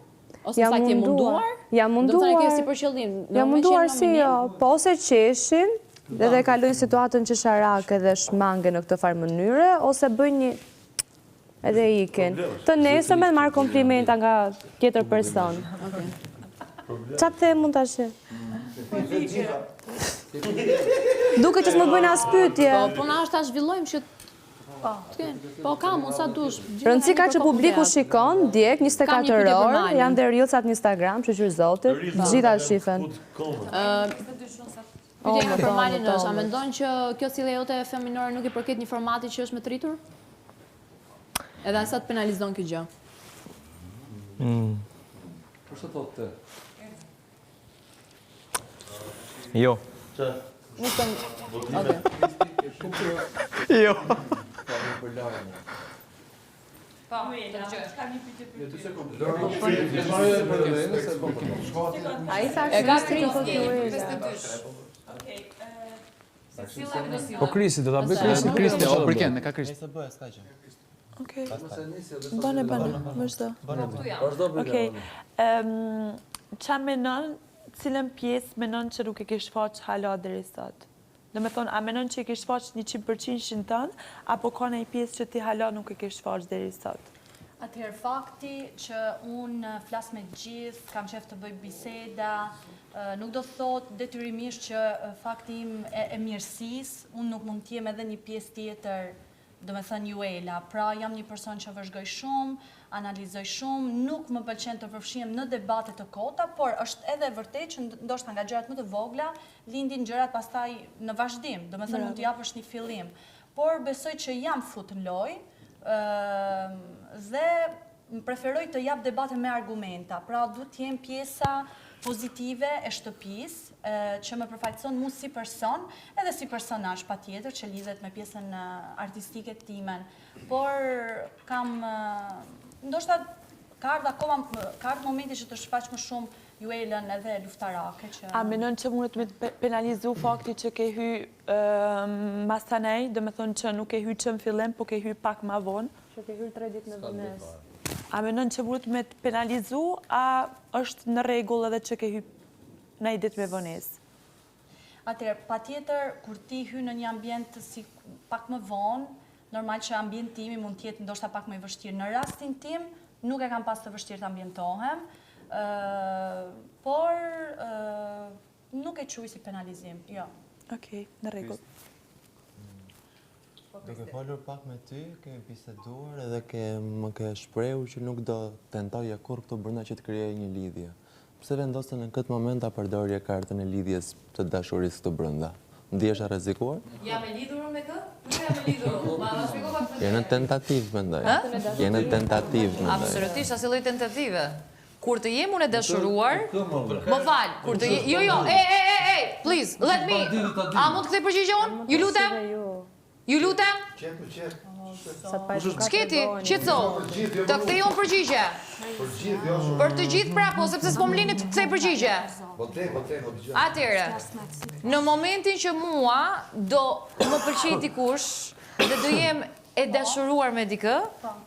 Ose sa ti e munduar? Jam munduar. Do të ke si për qëllim. Jam munduar si jo, po ose qeshin, dhe kalojnë situatën që sharake dhe shmange në këtë farë mënyre, ose bëj një edhe ikin. Të nesërme marrë komplimenta nga tjetër person. Qa të mund të ashe? Duke që s'më bëjnë as pyetje. Po na është ta zhvillojmë që... Po kam, unë sa dush. Rëndësi ka që publiku shikon, djek, 24 orë, janë dhe reelsat në Instagram, që qyrë zotit, gjitha shifen. Pyetja për Malin është, a mendon që kjo sjellje jote feminore nuk i përket një formati që është me tritur? Edhe sa të penalizon kjo gjë? Po ç'të thotë ti? Jo. Nuk të... Okej. Jo. Po, të gjë. Kam një pyetje për ty. A i thashtë e ka Po Krisi, do ta bëj Krisi. Krisi, o përken, e ka Krisi. Okej. Bane, vazhdo. Okej. Qa menon, cilën pjesë menon që nuk e ke shfaq hala deri sot? Dhe me thonë, a menon që e ke shfaq 100% shintën, apo ka një pjesë që ti hala nuk e ke shfaq deri sot? Atëherë fakti që unë flas me gjithë, kam qef të bëj biseda, nuk do thot detyrimisht që fakti im e mirësis, unë nuk mund t'jem edhe një pjesë tjetër, do me thënë Juela. Pra jam një person që vëzhgoj shumë, analizoj shumë, nuk më pëlqen të përfshihem në debate të kota, por është edhe vërtet që ndoshta nga gjërat më të vogla, lindin gjërat pastaj në vazhdim, do me thënë mund t'japësh një fillim. Por besoj që jam fut në lojë, dhe preferoj të jap debate me argumenta, pra du t'jem pjesa pozitive e shtëpisë, që më përfaqëson mu si person, edhe si personazh patjetër që lidhet me pjesën artistike timen. Por kam, ndoshta ka ardhur momenti që të shfaq më shumë Juelën edhe luftarake që... A menon që mundet me penalizu fakti që ke hy masanej, dhe me thonë që nuk ke hy që në fillim, po ke hy pak ma vonë? Që ke hy 3 ditë në vënes. A menon që mundet me penalizu, a është në regull edhe që ke hy në i ditë me vënes? Atëherë, patjetër, kur ti hy në një ambient si pak më vonë, normal që ambientimi mund tjetë ndoshta pak më i vështirë. Në rastin tim, nuk e kam pas të vështirë të ambientohem, por nuk e quaj si penalizim, jo. Okej, në rregull. Duke folur pak me ty, kemi biseduar edhe më ke shprehu që nuk do tentoje kur këtu brenda që të krijoj një lidhje. Pse vendose në këtë moment ta përdorje kartën e lidhjes të dashurisë këtu brenda? Ndihesh e rrezikuar? Jam e lidhur me kë? Nuk jam e lidhur. Ma shpjegoj pak. Je në tentativë mendoj. Je në tentativë mendoj. Absolutisht, asnjë lloj tentative. Kur të jem unë e dashuruar, më fal, kur të jo, please, let me. A mund të kthej përgjigje unë? Ju lutem. Ju lutem. Shketi, qetëso. Të kthej unë përgjigje. Për të gjithë pra, po sepse s'po më lini të kthej përgjigje. Atëherë, në momentin që mua do më pëlqej dikush dhe do jem e dashuruar me dikë,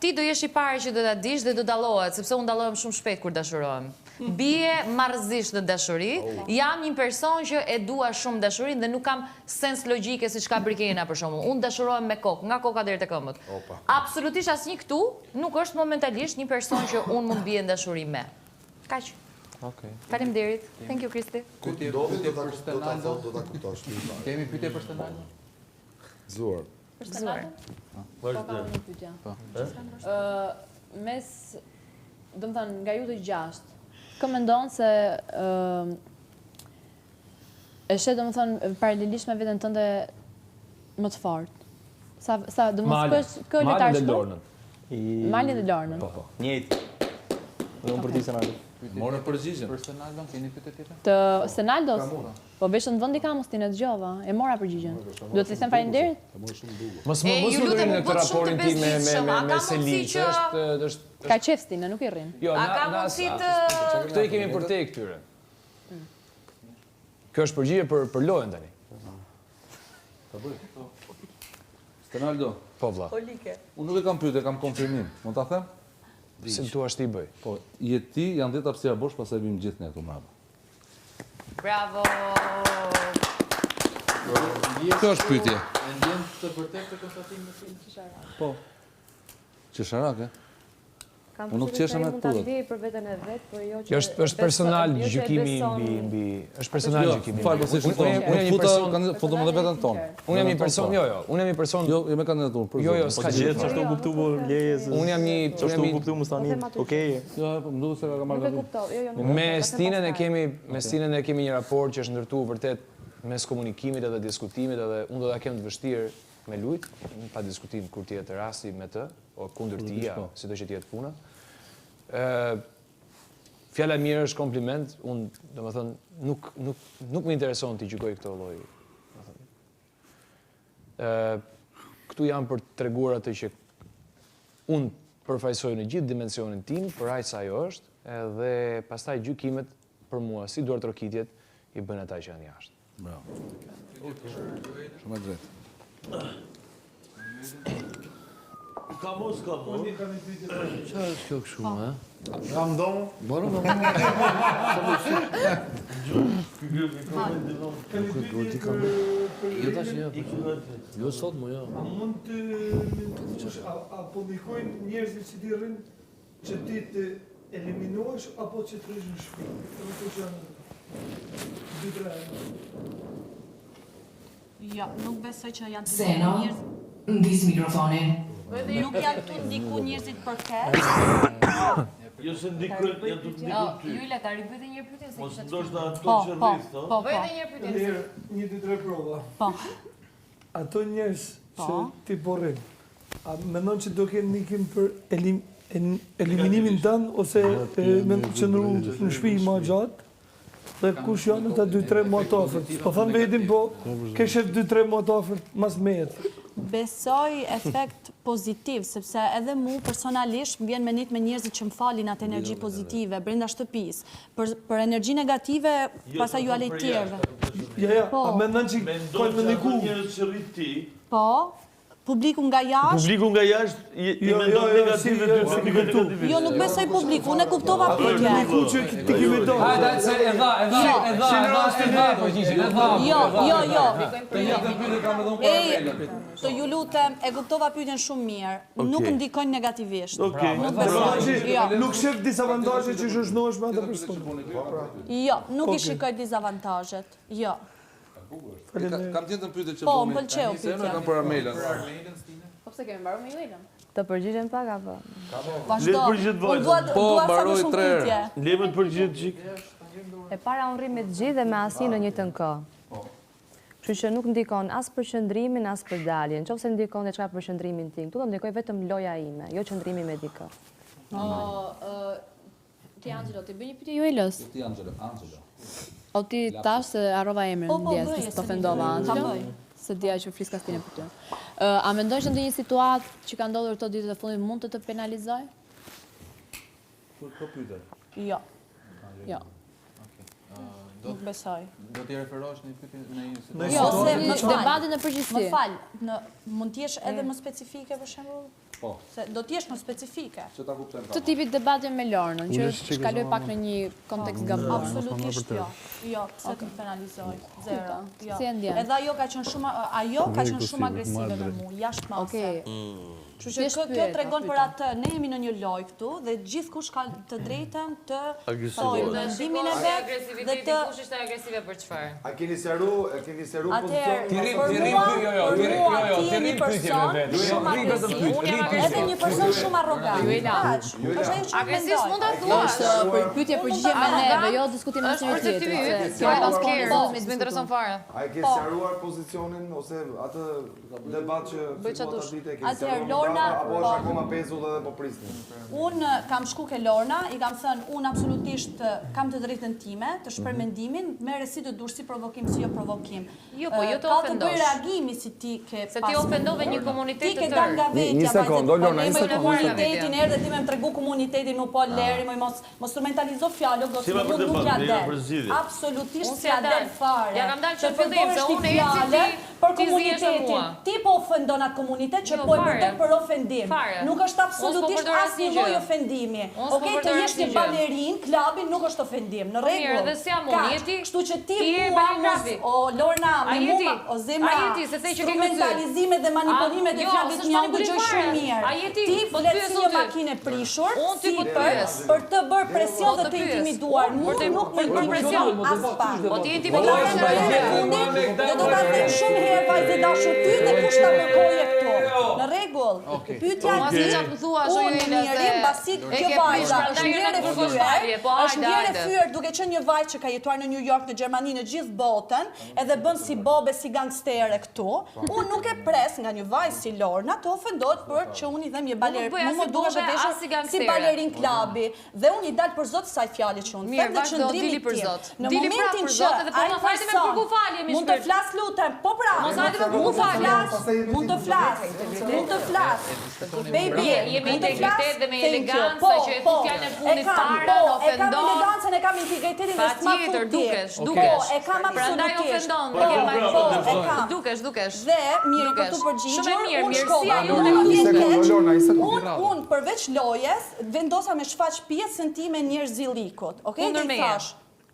ti do jesh i pari që do ta dish dhe do dallohet, sepse unë dallohem shumë shpejt kur dashurohem. Bie marrëzisht në dashuri, jam një person që e dua shumë dashurinë dhe nuk kam sens logjike siç ka Brikena për shembull. Unë dashurohem me kokë, nga koka deri te këmbët. Absolutisht asnjë këtu nuk është momentalisht një person që unë mund bie në dashuri me. Kaq. Faleminderit. Thank you Kristi. Pyetje për Stenaldo. Do ta kuptosh. Kemi pyetje për Stenaldo? Zuar. Për Stenaldo? Po kam një pyetje. Mes, domethënë nga ju të gjashtë, kë mendon se e shet domethënë paralelisht me veten tënde më të fortë? Sa domethënë kë letar shkon? Malin dhe Lornën. Po. Njëjtë. Dhe unë për ti Stenaldo. Morë përgjigjen. Për Stenaldon keni pyetje tjetër? Të Stenaldos? Po veshën në vendi kam ti në dëgjova. E mora përgjigjen. Duhet të them faleminderit? Mos u rrin në këtë raportin tim me Selin, është ka qefstin, nuk i rrin. Jo, a ka mundësi të Këtë i kemi për te këtyre. Kjo është përgjigje për lojën tani. Ta bëj. Stenaldo. Po vlla. Unë nuk e kam pyetur, kam konfirmim. Mund ta them? Se thua ti bëj. Po, je ti, janë 10 hapësira bosh, pastaj vim gjithë ne këtu mbrapa. Bravo. Kjo është pyetje. E ndjen të vërtetë të konstatimin e Çesharak? Po. Çesharak, Kam nuk qesha me mund ta pullat. ndiej për veten e vet, por jo që Kjo është personal gjykimi mbi është personal gjykimi. Fal, pse Unë jam një person, futëm edhe veten tonë. Unë jam një person, jo, unë jam një person. Jo, me kandidaturë. Jo, s'ka gjë. Çfarë kuptu lejes? Unë jam një çfarë kuptu më tani? Okej. Jo, po më duket se ka marrë gabim. Me Stinën e kemi një raport që është ndërtuar vërtet mes komunikimit edhe diskutimit edhe unë do ta kem të vështirë me Lujt, pa diskutim kur të jetë rasti me të, o kundër tij, sido që të jetë puna. Fjala mirë është kompliment, unë domethënë nuk më intereson të gjykoj këtë lloj. Këtu jam për të treguar atë që unë përfaqësoj në gjithë dimensionin tim, për aq sa ajo është, edhe pastaj gjykimet për mua, si duart rokitjet, i bën ata që janë jashtë. Bravo. Shumë e drejtë. Ka mos. Çfarë është kjo kështu, ha? Kam domu? Bora. Jo tash jo. Jo sot më jo. A mund të apo ndikojnë njerëzit që ti rrin që ti të eliminohesh apo që të rrish në shtëpi? Këto janë 2-3. Jo, nuk besoj që janë të Sena, ndis mikrofonin. Nuk janë të ndiku njerëzit për këtë. Jo se ndikojnë, janë të ndiku ty. Ju ta ripyet një pyetje se Mos kishte. ndoshta ato që rris, Po, bëj një pyetje. 1-2-3 prova. Po. Ato njerëz që ti po rrin, a mendon që do kenë ndikim për eliminimin tënd ose me të qëndru në shtëpi më gjatë? Dhe kush janë ata 2-3 më të afërt? Po thon vetin, po kesh 2-3 më të afërt mas mehet. Besoj efekt pozitiv, sepse edhe mu personalisht më vjen menit me njerëzit që më falin atë energji pozitive brenda shtëpisë. Për energji negative, pastaj ju alej tjerëve. Ja, a mendon që ka të ndiku? Njerëz që rrit ti. Po, publiku nga jashtë. Publiku nga jashtë i mendon negative ty. Jo, nuk besoj publiku, unë e kuptova pyetjen. Publiku që ti ke mendon. Hajde, se e dha. Jo. Të ju lutem, e kuptova pyetjen shumë mirë. Nuk ndikojnë negativisht. Nuk besoj. Nuk shef disavantazhe që shoqënohesh me atë person. Jo, nuk i shikoj dizavantazhet. Jo. Kam tjetër pyetje që Po, më pëlqeu pyetja. Kam për Armelën. Po pse kemi mbaruar me Ilën? Të përgjigjen pak apo? Vazhdo. Unë dua sa më shumë pyetje. Lemë të përgjigjet çik. E para unë rri me të gjithë dhe me asnjë në njëjtën kohë. Kështu që nuk ndikon as për qëndrimin as për daljen. Nëse ndikon diçka për qëndrimin tim, këtu do ndikoj vetëm loja ime, jo qëndrimi me dikë. Ti Angelo, ti bëj një pyetje ju Ilës? Ti Angelo. O ti tash se harrova emrin ndjes, të ofendova Angelo. bëj. Se dia që flis Kastinën për ty. A mendon që ndonjë situatë që ka ndodhur këto ditët e fundit mund të penalizoj? Po pyetër. Jo. Jo. Nuk besoj. Do t'i referosh në një Jo, se debatin në përgjithësi. Më fal, mund t'jesh edhe më specifike për shembull? Po. Se do t'jesh më specifike. Që ta kuptojmë. Të tipit debati me Lornën, që shkaloj pak në një kontekst gabuar. Absolutisht jo. Jo, pse të penalizoj? Zero. Jo. Si e ndjen? Edhe ajo ka qenë shumë agresive me mua, jashtëmase. Kështu që kjo tregon për atë, ne jemi në një lojë këtu dhe gjithkush ka të drejtën të thojë mendimin e vet dhe të kush ishte agresive për çfarë? A keni seru pozicion? Edhe një person shumë arrogant. Agresivës mund ta thuash. Për pyetje përgjigje me neve, jo diskutim me njëri tjetrin. Kjo pas kërë, më intereson fare. A e ke seruar pozicionin ose atë debat që fillua ta dite e ke seruar? Apo është akoma pezull edhe po prisni? Unë kam shku ke Lorna, i kam thënë, unë absolutisht kam të drejtën time, të shper mendimin, mere si të dur si provokim, si jo provokim. Jo, po jo të ofendosh. Ka të bëj reagimi si ti ke pas. Se ti ofendove një komunitet të tërë. Ti ke dal nga vetja. Një sekond, Lorna, një sekond. Komunitetin erdhe ti me më tregu komunitetin, nuk po leri, mos strumentalizo fjallë, nuk ja del. Absolutisht si ja del fare. Ja kam dalë që fillim, se unë e si për komunitetin. Ti po ofendon atë komunitet që po e përdor për ofendim. Nuk është absolutisht asnjë lloj ofendimi. Okej, të jesh një balerin, klubin nuk është ofendim. Në rregull. Mirë, edhe si jam unë, jeti. Kështu që ti o Lorna, me mua, o zemra. A jeti, se the që ke mentalizime dhe manipulimet e fjalës një dëgjoj shumë mirë. A jeti, ti flet si një makinë prishur, si për të bërë presion dhe të intimiduar. Nuk më bën presion as pak. Po ti intimiduar. Do ta them shumë herë vajzë dashur ty dhe kush ta kërkojë këtu. Në rregull. Pyetja unë mirim, basi kjo vajza është ndjerë e fyer duke qenë një vajzë që ka jetuar në New York, në Gjermani, në gjithë botën, edhe bën si bobe, si gangstere këtu. Unë nuk e pres nga një vajzë si Lorna të ofendohet për që unë i them një balerin. Unë më duhet të veshur si balerin klubi dhe unë i dal për zot kësaj fjale që unë them dhe qëndrimit tim. Në momentin që ai person mund të flas lutem, po pra, mund të flas. Baby, jemi integritet dhe me elegancë që e fjalën e fundit fare, ofendon. E kam elegancën, e kam integritetin dhe s'ma futi. Dukesh. E kam absolutisht. Dukesh. Dhe, mirë, për të përgjigjur, mirësia jote. Unë përveç lojes, vendosa me shfaq pjesën time njerëzillikut. Okej, dhe i thash.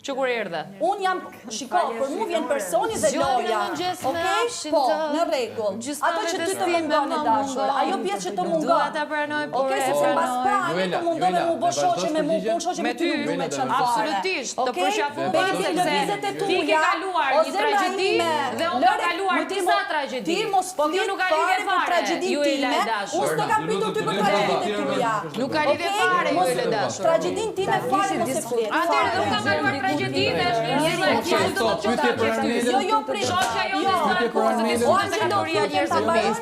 Që kur erdhe? Unë jam, shiko, për mu vjen personi dhe loja. Okej? Po, në rregull. Ato që ty të mungon e dashur. Ajo pjesë që të mungon. Okej, sepse mbas prani të mungon me mu bë shoqe me mu, punë shoqe me ty nuk du me qenë fare. Absolutisht, të përshafua sepse ti ke kaluar një tragjedi dhe unë ka kaluar disa tragjedi. Po kjo nuk ka lidhje fare, ju e la e dashur. Unë s'të kam pritur ty për tragjedit e tuja. Nuk ka lidhje fare, ju e la dashur. Tragjedin time fare mos e flet. Atëherë dhe unë kam kaluar tragjedi dhe është jo prish. Shoqja jote s'ka kurrë se ke kategoria njerëzve të mirë.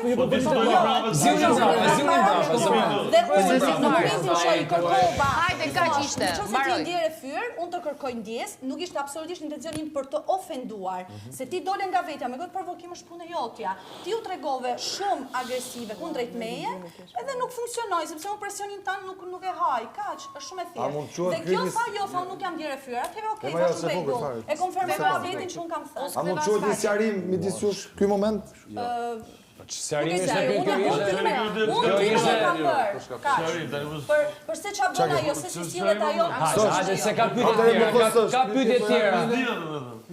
Hajde kaq ishte. Mbaroj. Ndjerë fyr, unë të kërkoj ndjes, nuk ishte absolutisht intencionin për të ofenduar. Se ti dole nga vetja me këtë provokim është punë jotja. Ti u tregove shumë agresive kundrejt meje, edhe nuk funksionoi sepse unë presionin tan nuk e haj. Kaq, është shumë e thjeshtë. Dhe kjo sa jo, fa unë nuk jam ndjerë fyr. Atëherë okay, është rregull. E konfirmoj vetin që unë kam thënë. A mund të quhet një sqarim midis jush ky moment? Sqarimi është kjo përse qa bën ajo, se si sillet ajo. Hajde se ka pyetje tjera.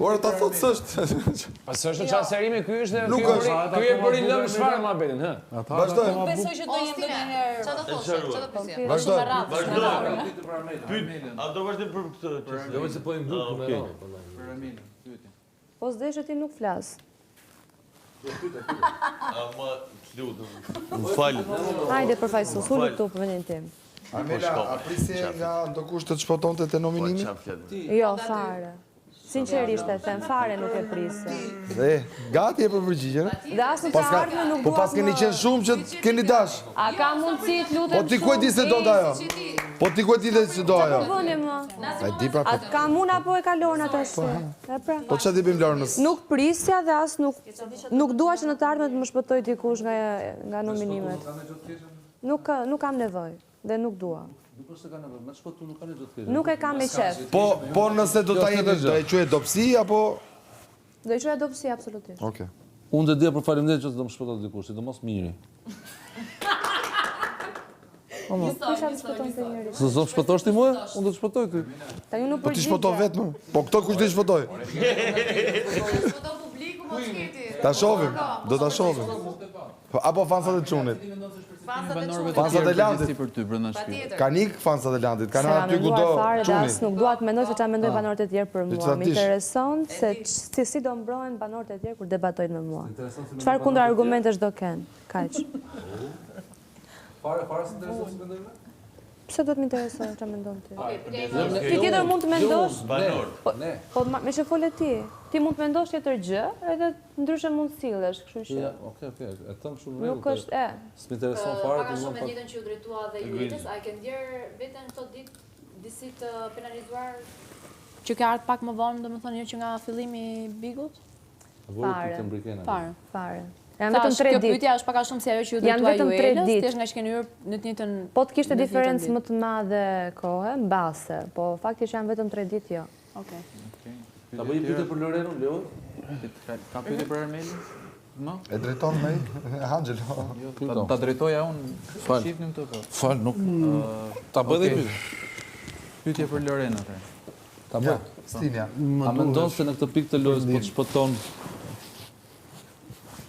Ora ta thot s'është. Pa s'është çfarë sqarimi ky është dhe ky e bëri lëm çfarë mohabetin, hë? Vazhdoj. Nuk besoj që do jem ndonjëherë. Çfarë do thosh? Çfarë do pyesje? Vazhdoj. A do vazhdim për këtë? Jo se po i mbyll me Po s'deshë ti nuk flas. Ama lutem. Fal. Hajde përfaqësues, ulu këtu për vendin tim. Armela, a prisje nga ndokush të shpotonte te nominimi? Jo, fare. Sinqerisht e them, fare nuk e prisja. Dhe, gati e për përgjigjen? Dhe asë në të ardhme nuk Po pas keni qenë shumë që keni dash. A ka mundësi të lutem shumë? Po ti ku e di se do të ajo? Po ti ku e di se do ajo? Po bëni më. A di pra po? A ka mund apo e ka Lorna të ashtë? Po që ti bim Lornës? Nuk prisja dhe asë nuk dua që në të ardhme të më shpëtoj dikush nga nominimet. Nuk kam nevoj dhe nuk dua. Nuk është se ka nevojë, me shpëtu nuk ka ne do të kesh. Nuk e kam me qef. Po nëse do ta jeni, do e quhet dobësi apo Do i quhet dobësi absolutisht. Okej. Unë të dia për faleminderit që do më shpëton dikush, sidomos Miri. Kisha të shpëton të njëri. Se zon shpëtosh ti mua? Unë do të shpëtoj ty. Ta ju nuk Po ti shpëto vetëm. Po këto kush do të shpëtoj? Shpëton publiku, po ç'keti? Ta shohim, do ta shohim. Apo fansat e çunit. Fansat e Landit për ty brenda shtëpisë. Kanë ik fansat e Landit, kanë ardhur ty kudo çuni. Nuk dua të mendoj se çfarë mendojnë banorët e tjerë për mua. Më intereson se si do mbrohen banorët e tjerë kur debatojnë me mua. Çfarë kundër argumentesh do kenë? Kaq. Fare se intereson si mendojmë? Pse do të më interesoj çfarë mendon ti? Ti tjetër mund të mendosh. Po me çfarë fole ti? Ti mund të mendosh tjetër gjë, edhe ndryshe mund të sillesh, kështu që. Okej, e them shumë rregull. Nuk është S'më intereson fare ti mund të. Pak me ditën që u drejtua dhe Julietës, a e ke ndjer veten këto ditë disi të penalizuar që ka ardhur pak më vonë, domethënë jo që nga fillimi i Bigut? Fare. Janë vetëm 3 ditë. Kjo pyetja është pak a shumë se ajo që ju drejtua Julietës, thjesht nga që keni hyrë në të njëjtën. Po të kishte diferencë më të madhe kohe, mbase, po fakti që janë vetëm 3 ditë jo. Okej. Ta bëj pyetje për Lorenun, Leo? Ka pyetje për Armelin? Mo? E drejton me Angelo. Ta drejtoja unë. Shifnim këto po. Fal, nuk. Ta bëj dhe pyetje. Pyetje për Loren atë. Ta bëj. Stinja. A mendon se në këtë pikë të lojës po të shpëton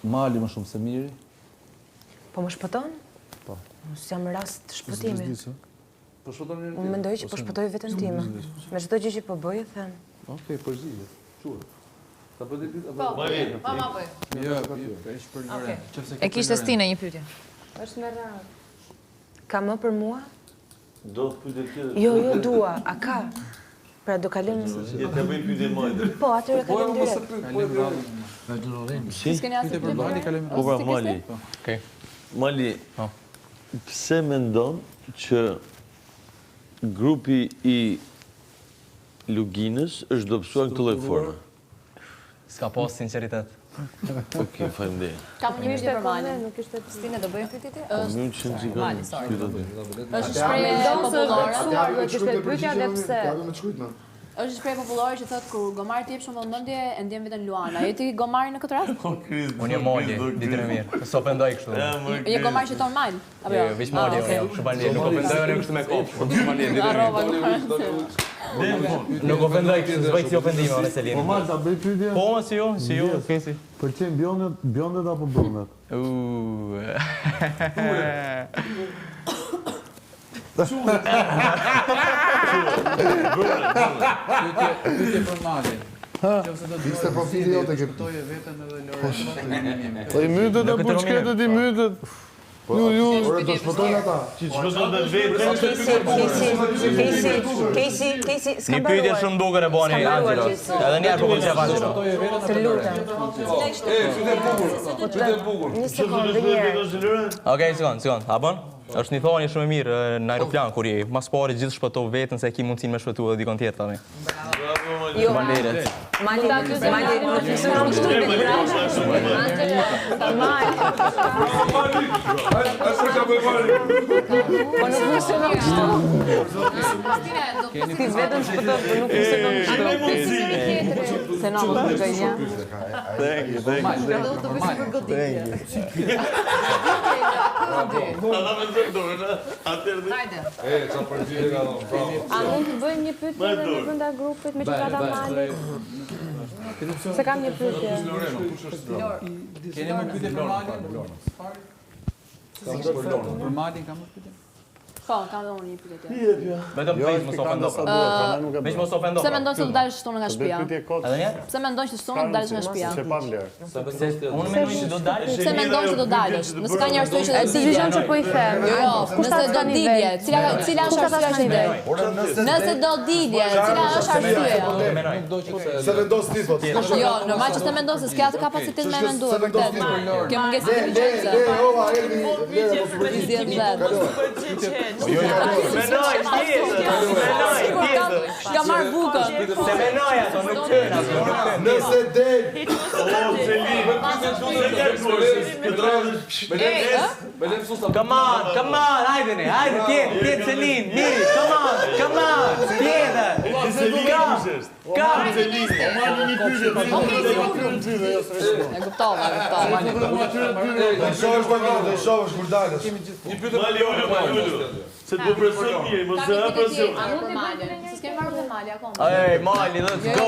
Mali më shumë se Miri? Po më shpëton? Po. Nësë jam në rast shpëtimi. Po shpëton njëri? Unë mendoj që po shpëtoj vetën time. Me çdo gjë që po bëj, them. Okej, përgjigje. Çuar. Ta bëj ditë apo? Po, ma bëj. Jo, është për Loren. E kishte Stina një pyetje. Është me radhë. Ka më për mua? Do pyetje tjetër. Jo, dua. A ka? Pra do kalim... Je të bëj pyetje më. Po, atëre kalim direkt. Si? Po pra Mali. Mali, pse mendon që grupi i Luginës është dobësuar në këtë lloj forme? S'ka pas sinqeritet. Okej, faleminderit. Kam një pyetje për Malin. Stinë do bëjmë pyetje ti? Mali, është shprehje popullore. Kishte pyetja dhe pse? Është shprehje popullore që thotë kur gomari të jep shumë vëmendje e ndjen veten Luana. Je ti gomari në këtë rast? Unë jam Mali, ditën e mirë. S'ofendoj kështu. Je gomari që ton Mal? Apo jo? Jo, veç Mali, shubani, nuk ofendoj unë kështu me kopë. Mali, ditën e mirë. Nuk ofendoj kështu, s'bëj si ofendime, unë Selin. Po Mal, ta bëj pyetje? Po, si ju, fesi. Pëlqen bjondet apo brunet? Pyetje për Malin. Ishte profili jote që shpëtoje veten edhe Loren. Po i mytet e buçketet i mytet. Ju, ore do shpëtojnë ata. Që shpëton vetë. Kesi, Një pyetje shumë dukur e bani Angelo. Edhe një herë po pëlqej Angelo. Të lutem. Një sekondë, një herë. Okej, sekond. A bën? Është një thonjë shumë e mirë në aeroplan kur je. Mas pari gjithë shpëtoj veten se ki mundsinë me shpëtu edhe dikon tjetër tani. Jo, Mali, nuk funksionon kështu me Po nuk funksionon kështu. Ti vetëm shpëton, po nuk funksionon kështu. Se na më gënja. A mund të bëjmë një pyetje në brenda grupit me çfarë Malit? Se kam një pyetje. Keni më pyetje për Malin? Për Malin kam më pyetje? Po, kam dhe unë një pyetje. Vetëm veç mos ofendo. Veç mos ofendo. Pse mendon se do dalësh shtonë nga shtëpia? Edhe një? Pse mendon që shtonë do dalësh nga shtëpia? Unë mendoj se do dalësh. Pse mendon se do dalësh? Nëse ka një arsye që do Si dëgjon që po i them. Jo, nëse do dilje, cila është arsyeja? Nëse do dilje, cila është arsyeja? Se vendos ti thot. Jo, normal që se mendon se s'ka të kapacitet me menduar vërtet. Ke mungesë inteligjencë. Ka marrë bukën. Se menoj ato, nuk qënë. Nëse del. Come on, hajdeni, tjetë Selin, miri, come on, tjetë. E kuptova. Dhe shohësh kur dalësh. Se të presion mirë, mos e presion. Se s'kem marrë dhe Mali akoma. Ej, Mali, let's go.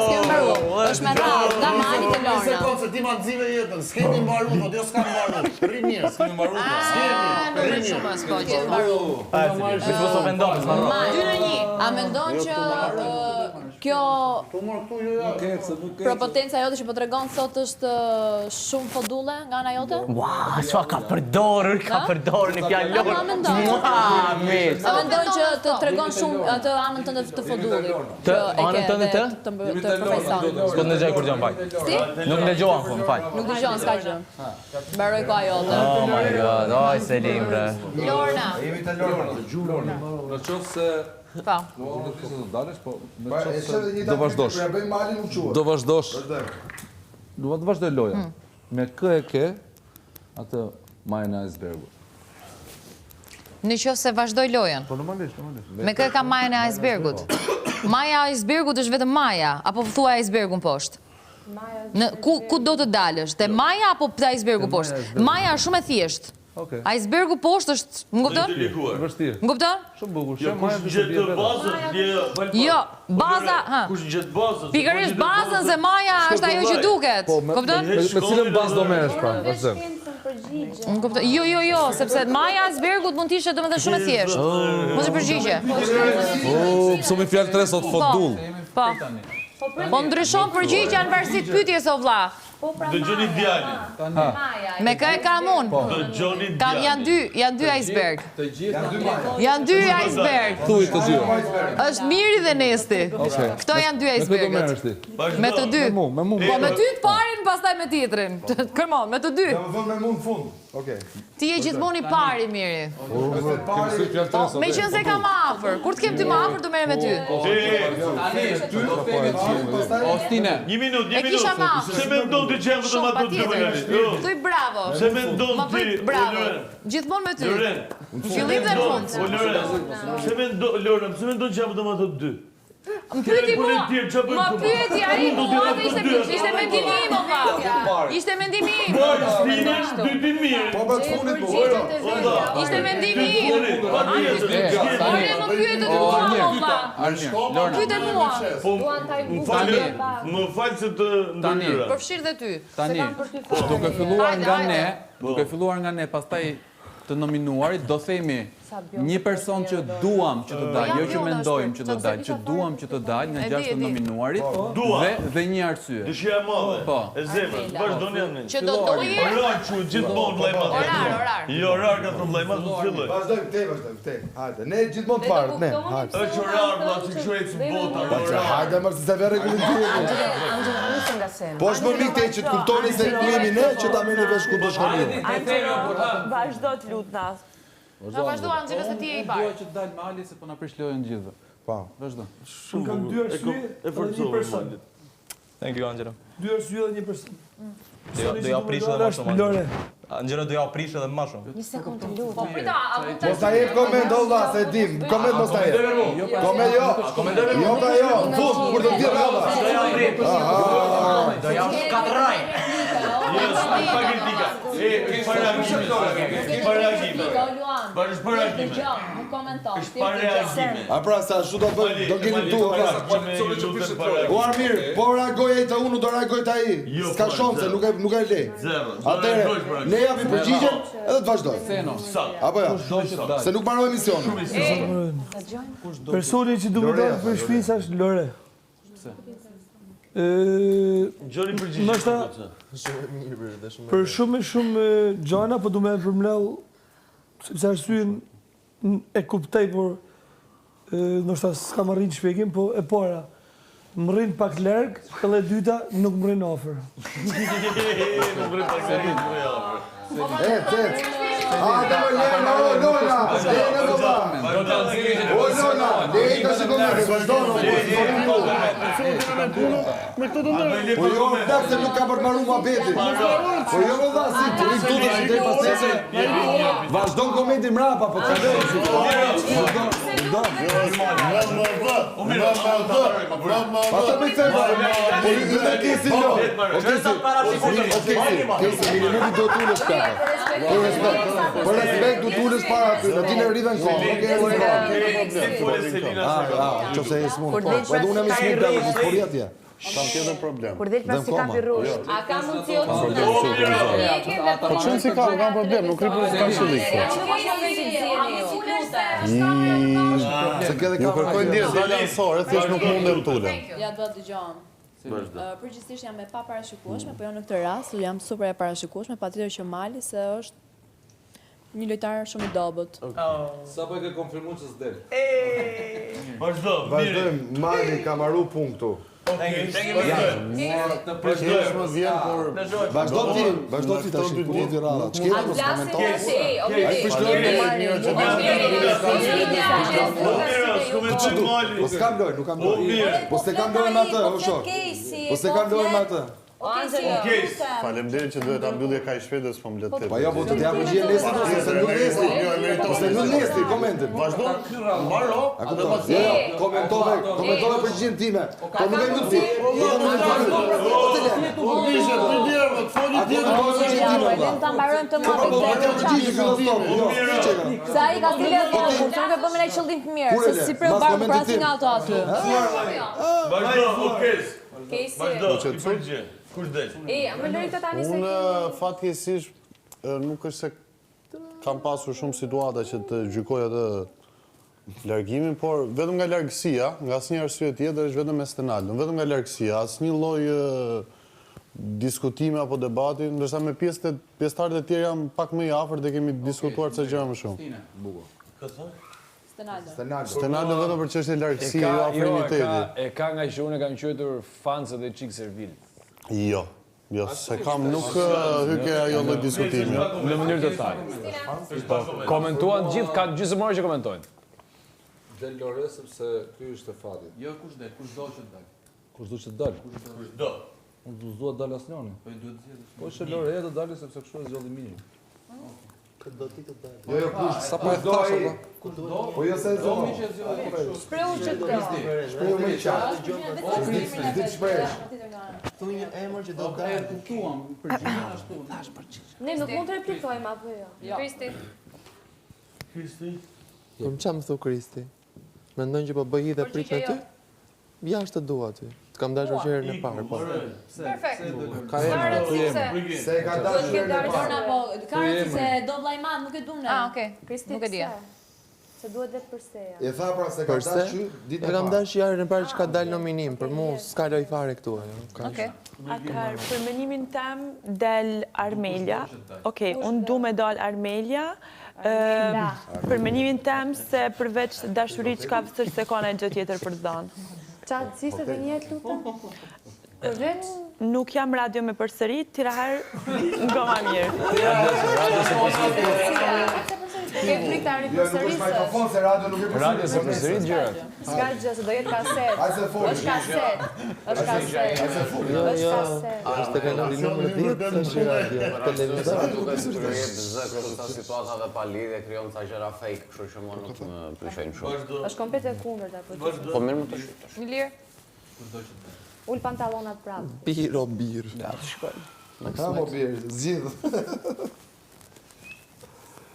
Është me radhë, nga Mali te Lorna. Se ti ma të zive jetën, s'kemi mbaru, jo s'kam mbaru. Rri mirë, s'kemi mbaru. Nuk rri shumë as po, që mbaru. Mi të so vendonë, s'ma rrë. 2-1. A mendon që kjo propotenca jote që po tregon sot është shumë fodulle nga ana jote? Ua, çka ka përdorur një fjalë Lorna. A mendon që të tregon shumë atë anën tënde të fodullit? Të anën tënde të? Të profesionit. S'po ndëgjoj kur gjë mbaj. Si? Nuk ndëgjova, po më fal. Nuk dëgjon s'ka gjë. Mbaroj koha jote. Oh my god, oj Selim bre. Lorna. Jemi te Lorna. Lorna. Në qoftë se Po. Nuk do të dalësh, po në E qoftë shëve se një do vazhdosh. Ja bëjmë malin u quhet. Do vazhdosh. Do të vazhdoj loja. Me kë e ke atë majën e icebergut. Në qoftë se vazhdoj lojën. Po normalisht. Me kë ka majën e icebergut? Maja e icebergut është vetëm maja, apo thua icebergun poshtë? Ku do të dalësh? Te maja apo te icebergu poshtë? Maja është shumë e thjeshtë. Icebergu poshtë është, më kupton? Vështirë. Më kupton? Shumë bukur. Kush gjetë bazën? Jo, baza, Kush gjetë bazën? pikërisht bazën se maja është ajo që duket. Kupton? Me cilën bazë do merresh pra? Vazhdo. Më kupton? Jo, sepse maja e icebergut mund të ishte domethënë shumë e thjeshtë. Mos e përgjigje. Pse më fjalë tre sot fodull. Po. Po ndryshon përgjigja në varësi të pyetjes o vlla. Dëgjoni djalin. Me kë e kam unë? Dëgjoni Kam janë dy iceberg. Janë dy iceberg. Thuaj të dy. Është miri dhe nesti. Këto janë dy icebergët. Me të dy. Po me ty të parin, pastaj me tjetrin. Come on, me të dy. Ja më thonë me mund fund. Okej. Ti je gjithmonë i pari, miri. Kemi Me qenë se kam afër. Kur të kem ty më afër, do merrem me ty. Ostine. Një minutë. E kisha më afër. Se mendon ti që jam vetëm ato dy? Thuj bravo. Se mendon Më ti? thuj bravo. Gjithmonë me ty. Fillim dhe fund. Se mendon që jam vetëm ato dy? Më pyeti mua. Më pyeti ai mua dhe ishte mendimi im o vlla. Ishte mendimi im. Po më të fundit po. Ishte mendimi im. Ore më pyetet mua o vlla. Pyetet mua. Më fal se të ndërhyra. Përfshir dhe ty. Tani, duke filluar nga ne, pastaj të nominuarit, do themi një person që duam që të dalë, jo që mendojmë që të dalë, që duam që të dalë nga 6 nominuarit dhe një arsye. Dëshira e madhe. Po. E zemër, vazhdoni anë. Që do doje? Orar që gjithmonë vllajmat. Orar. Jo, orar ka thënë vllajmat do filloj. Vazhdojmë. Hajde, ne gjithmonë të parët, ne. Hajde. Është orar, vlla, që shojë bota. Hajde, më se ve rregullin ti. Po është më mikë që të kuptoni se ku jemi ne, që ta merrni vesh ku do shkojmë. Vazhdo të lutna. Vazhdo Angela se ti je i parë. Dua që të dalë Mali se po na prish lojën gjithë. Po. Vazhdo. Shumë kam dy arsye dhe një person. Thank you Angela. Dy arsye dhe një person. Do ja prish edhe më shumë. Angela do ja prish edhe më shumë. Një sekundë të lutem. Po prita, a mund të Mos ta jep koment olla se dim. Koment mos ta jep. Koment jo. Jo pra jo. Fut kur të vi rrava. Do ja prish. Do ja shkatraj. A pra sa ashtu do bëj, do keni tu. Po mirë, po reagoj të unë do reagoj të ai. S'ka shonse, nuk e le. Atëherë, ne japim përgjigjen edhe të vazhdoj. Apo jo? Se nuk mbaroj emisionin. Personi që duhet të për shpisa është Lore. Nështë për shumë gjana, po du me përmleu, sepse arsyen e kuptej, por nështë s'ka më rrinë shpjegim, po e para, më rrinë pak lërgë, edhe dyta nuk më rrinë ofër. Et. Po jo, dak se nuk ka përmaru ma beti. Po jo më dha si të rinë tutë që të i pasese. Vazhdon komedi mrapa, po të Ata me të po i dhe kesi jo. Kesi, milimuti do t'ullës ka. Për respekt du t'ullës para ty, në ti në rridhen kohë, nuk e rridhen kohë. Që se e smunë, po edhe unë e mi smunë dhe në sporja tje. Kam tjetër problem. Kur del pas si kapi rrusht. A ka mundësi o të Po qënë si kam problem, nuk rripu s'ka shillik. Ju kërkojnë ndjesë dalë ansore, thjesht nuk mundem t'ullem. Ja, do të dëgjojmë. Përgjithsisht jam e pa parashikueshme, po jo në këtë rast, jam super e parashikueshme, patjetër që Mali se është një lojtar shumë i dobët. Sa po e ke konfirmuar që s'del? Vazhdojmë, Mali ka marru punktu. Vazhdo ti të ashtë për të rralla. Që kjera mos komentojnë. Po s'kam lojnë, nuk kam lojnë. Po s'te kam lojnë me atë, o shok. Po s'te kam lojnë me atë. Faleminderit që duhet ta mbyllje kaq shpejt dhe s'po mblet tepër. Po jo, po të t'ja përgjigje Lesti, ose nuk Lesti. Ose nuk Lesti, komentin. Vazhdo, mbaro. Komentove përgjigjen time. Po nuk e mundsi. Ta mbarojmë të sa i ka stile kur nuk e bëmë ne qëllim të mirë, se si për barë prasin nga ato aty. Vazhdo, kush del? Më lëri të tani se unë fatkeqësisht nuk është se kam pasur shumë situata që të gjykoj atë largimin, por vetëm nga largësia, nga asnjë arsye tjetër është vetëm me Stenaldon, vetëm nga largësia, asnjë lloj diskutime apo debati, ndërsa me pjesëtarët e tjerë jam pak më i afërt dhe kemi diskutuar ca gjëra më shumë. Stenaldon vetëm për çështje largësie, jo afriniteti. E ka nga që unë kam quajtur fansët e Çik Servil. Jo, se kam nuk hyke ajo lloj diskutimi. Në mënyrë të thajë. Komentuan gjithë, kanë gjysmëror që komentojnë. Del Lore sepse ky është e fati. Jo, kush del, kush do që dal. Kush do që dal? Kush do? Unë do duhet dal asnjëri. Po i duhet zgjedhësh. Po që Lore do dalë sepse kështu është zgjodhi mirë. Do ti të dalë. Jo, kush sa po e thash apo? Po jo se zgjodhi. shpreu që të. Shpreu me qartë. Ditë shpresh. Thuaj një emër që do dalë. Kuptuam, përgjigjen ashtu. Thash përgjigje. Ne nuk mund të replikojmë apo jo? Kristi. Po më çam thu Kristi. Mendon që po bëj dhe prit me ty? Jashtë të dua ty. Të kam dashur që herën e parë, po. Perfekt. Ka emër. Se ka dashur herën e parë. Po, ka se do vllai madh, nuk e duam ne. Ah, okay. Kristi nuk e di. Se duhet dhe përseja. E tha pra se ka dashur ditë e parë. E kam dashur herën e parë që ka dalë nominim, për mua s'ka loj fare këtu ajo. Okej. Atëherë, për mendimin tem del Armelia. Okej, unë du me dal Armelia. Për mendimin tem se përveç dashurit që ka vësër se ka në gjë tjetër për të dhënë. Qatë ciste dhe njët lutëm? Përveç? Nuk jam radio me përsërit, tira herë nga ma mirë. Ke friktari Jo, nuk është mikrofon se radio nuk e përsërit. Radio se përsërit gjërat. S'ka gjë, se do jetë kaset. Është kaset. Është kaset. Është kaset. Është kanali numër 10 është radio. Televizor. Këto situata pa lidhje krijon ca gjëra fake, kështu që mua nuk më pëlqejnë shumë. Është komplet e kundërt apo? Po mirë më të shitosh. Ilir. Ul pantallonat prapë. Bir. Ja, të shkoj. Ka mo bir, zgjidh.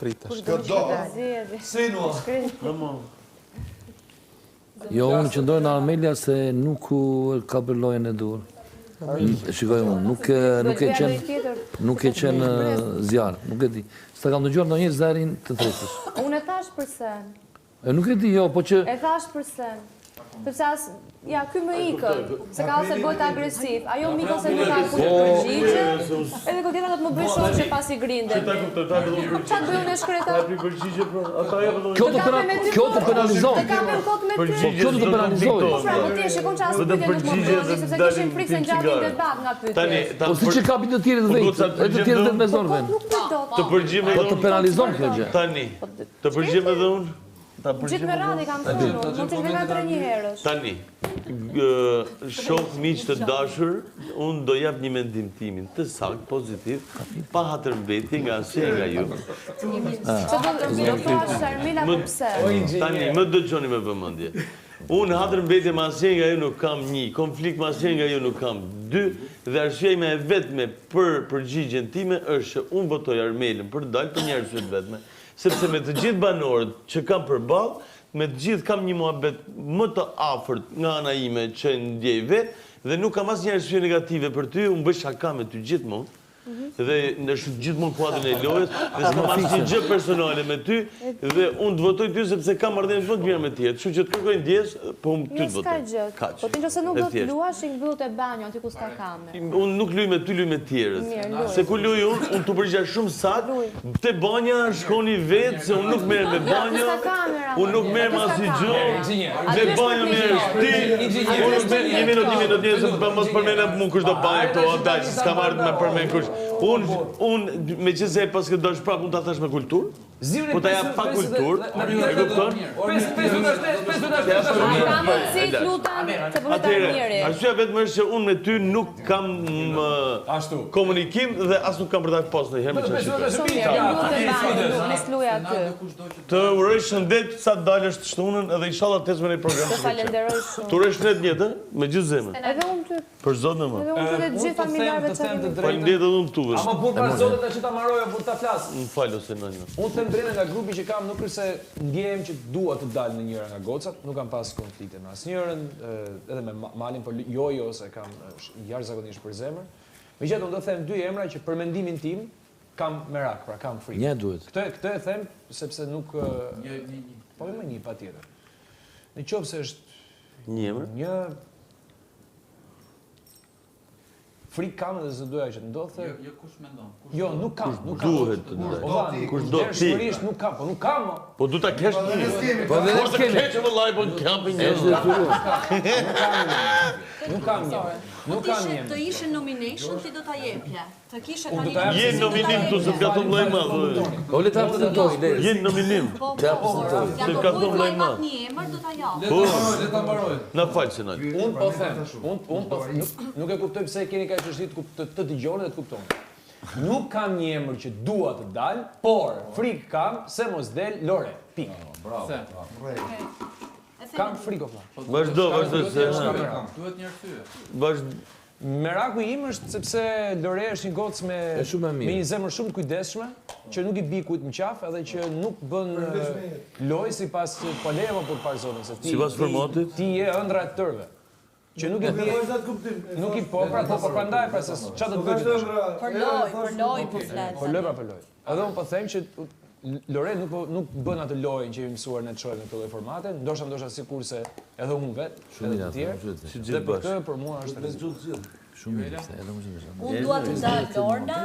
Pritash. Këdo. Sinu. Jo, unë qëndoj në Armelia se nuk ka për lojën e dur. Shikoj unë, nuk e qenë zjarë, nuk e di. Së kam të gjurë në një zërin të tresës. Unë e thash përsen. Nuk e di, jo, po që... E thash përsen. Sepse Ja, ky më ikët, se ka se bëhet agresiv. Ajo më ikën se nuk ka përgjigje, edhe këtë tjetër do të më bëj shoh që pasi grinde. Çfarë bëjë unë shkreta? Kjo të penalizon. Kjo të penalizoj. Po pra, po ti e shikon çfarë pyetje nuk më bëjë, sepse kishin frikë se ngjatin debat nga pyetjet. Po si që kapin të tjerë vetë, e të tjerë vetë me zonë vend. Po të penalizon kjo gjë. Tani, të përgjigjem edhe unë? Gjithë me radhë kam thënë, mund të shkojmë 3 herësh. Tani, shoh miq të dashur, unë do jap një mendim timin të saktë, pozitiv, pa hatërmbetje nga asnjë nga ju. Tani, më dëgjoni me vëmendje. Unë hatërmbetje me asnjë nga ju nuk kam, 1, konflikt me asnjë nga ju nuk kam, 2, dhe arsyeja ime e vetme për përgjigjen time është që unë votoj Armelën për të dalë për një arsye të vetme. Sepse me të gjithë banorët që kam përballë, me të gjithë kam një muhabet më të afërt nga ana ime që ndjej vetë, dhe nuk kam asnjë arsye negative për ty, unë bëj shaka me ty gjithmonë. Dhe është gjithmonë kuadrin e lojës, dhe s'kam asnjë gjë personale me ty, dhe unë të votoj ty sepse kam marrëdhënie më të mira me ty. Kështu që të kërkoj ndjes, po unë ty të votoj. Po ti nëse nuk do të luash, i mbyllet e banjo aty ku s'ka kamerë. Unë nuk luaj me ty, luaj me tjerët. Se ku luaj unë të përgjigja shumë saktë, te banja shkoni vetë, se unë nuk merrem me banjo. Unë nuk merrem asnjë gjë. Me banjo merresh ti. Një minutë, se mos përmendem mua kush do banjo këto, ata që s'ka marrë me përmend kush. Unë me që se pas këtë dosh prapë, unë ta thash me kulturë, po ta jap pa kulturë, e kupton? Atëherë, arsyeja vetëm është që unë me ty nuk kam komunikim dhe as nuk kam për ta pas ndonjëherë me çfarë. Të uroj shëndet sa të dalësh të shtunën edhe inshallah të ecmë në program. Të falenderoj shumë. Të uroj shëndet një jetë, me gjithë zemrën. Edhe unë ty. Për zotin e më. Edhe unë të gjithë familjarëve të kemi. Faleminderit edhe unë këtu. Ama por për zotit e që ta marroja për ta flasë. Më falë ose në një. Unë të ndrejnë nga grupi që kam, nuk është se ndjehem që dua të dalë në njëra nga gocat, nuk kam pas konflikte me asnjërin, edhe me Malin, por jo se kam jashtëzakonisht për zemër. Megjithatë unë do të them 2 emra që për mendimin tim kam merak, pra kam frikë. Një duhet. Këtë e them sepse nuk po më një patjetër. Në qoftë se është një emër, një frikë kam edhe se doja që të ndodhte. Jo kush mendon. Jo, nuk kam. Duhet të ndodhte. Kush do ti? Shërisht nuk kam, po nuk kam. Po du ta kesh një. Po dhe ne kemi. Kesh vëllai, po kam një. Nuk kam një. Nuk kam një. Të ishe nomination, ti do ta jepje. Të kishe tani. Je nominim tu se ka të vllai madh. Po le ta prezantoj. Je nominim. Ja prezantoj. Se ka të vllai madh. Një emër do ta jap. Le ta mbaroj. Na fal se nal. Unë po them, unë po nuk e kuptoj pse keni kaq çështje të dëgjoni dhe të kuptoni. Nuk kam një emër që dua të dal, por frikë kam se mos del Lore. Pikë. Bravo. Kam frikë valla. Vazhdo se. Duhet një arsye. Vazhdo. Meraku im është sepse Lore është një gocë me një zemër shumë të kujdesshme, që nuk i bi kujt në qafë edhe që nuk bën lojë sipas palema për parë zotin, se sipas formatit ti je ëndra e tërve. Që nuk i di. Nuk i po prandaj pra se çfarë do të bëj. Për lojë po flet. Për lojë. Edhe un po them që Lore nuk bën atë lojën që i mësuar ne të shohim në këto lloj formate, ndoshta sikurse edhe unë vet, edhe të tjerë. Dhe për këtë për mua është rrezik. Shumë mirë, edhe më shumë. Unë dua të dal Lorna,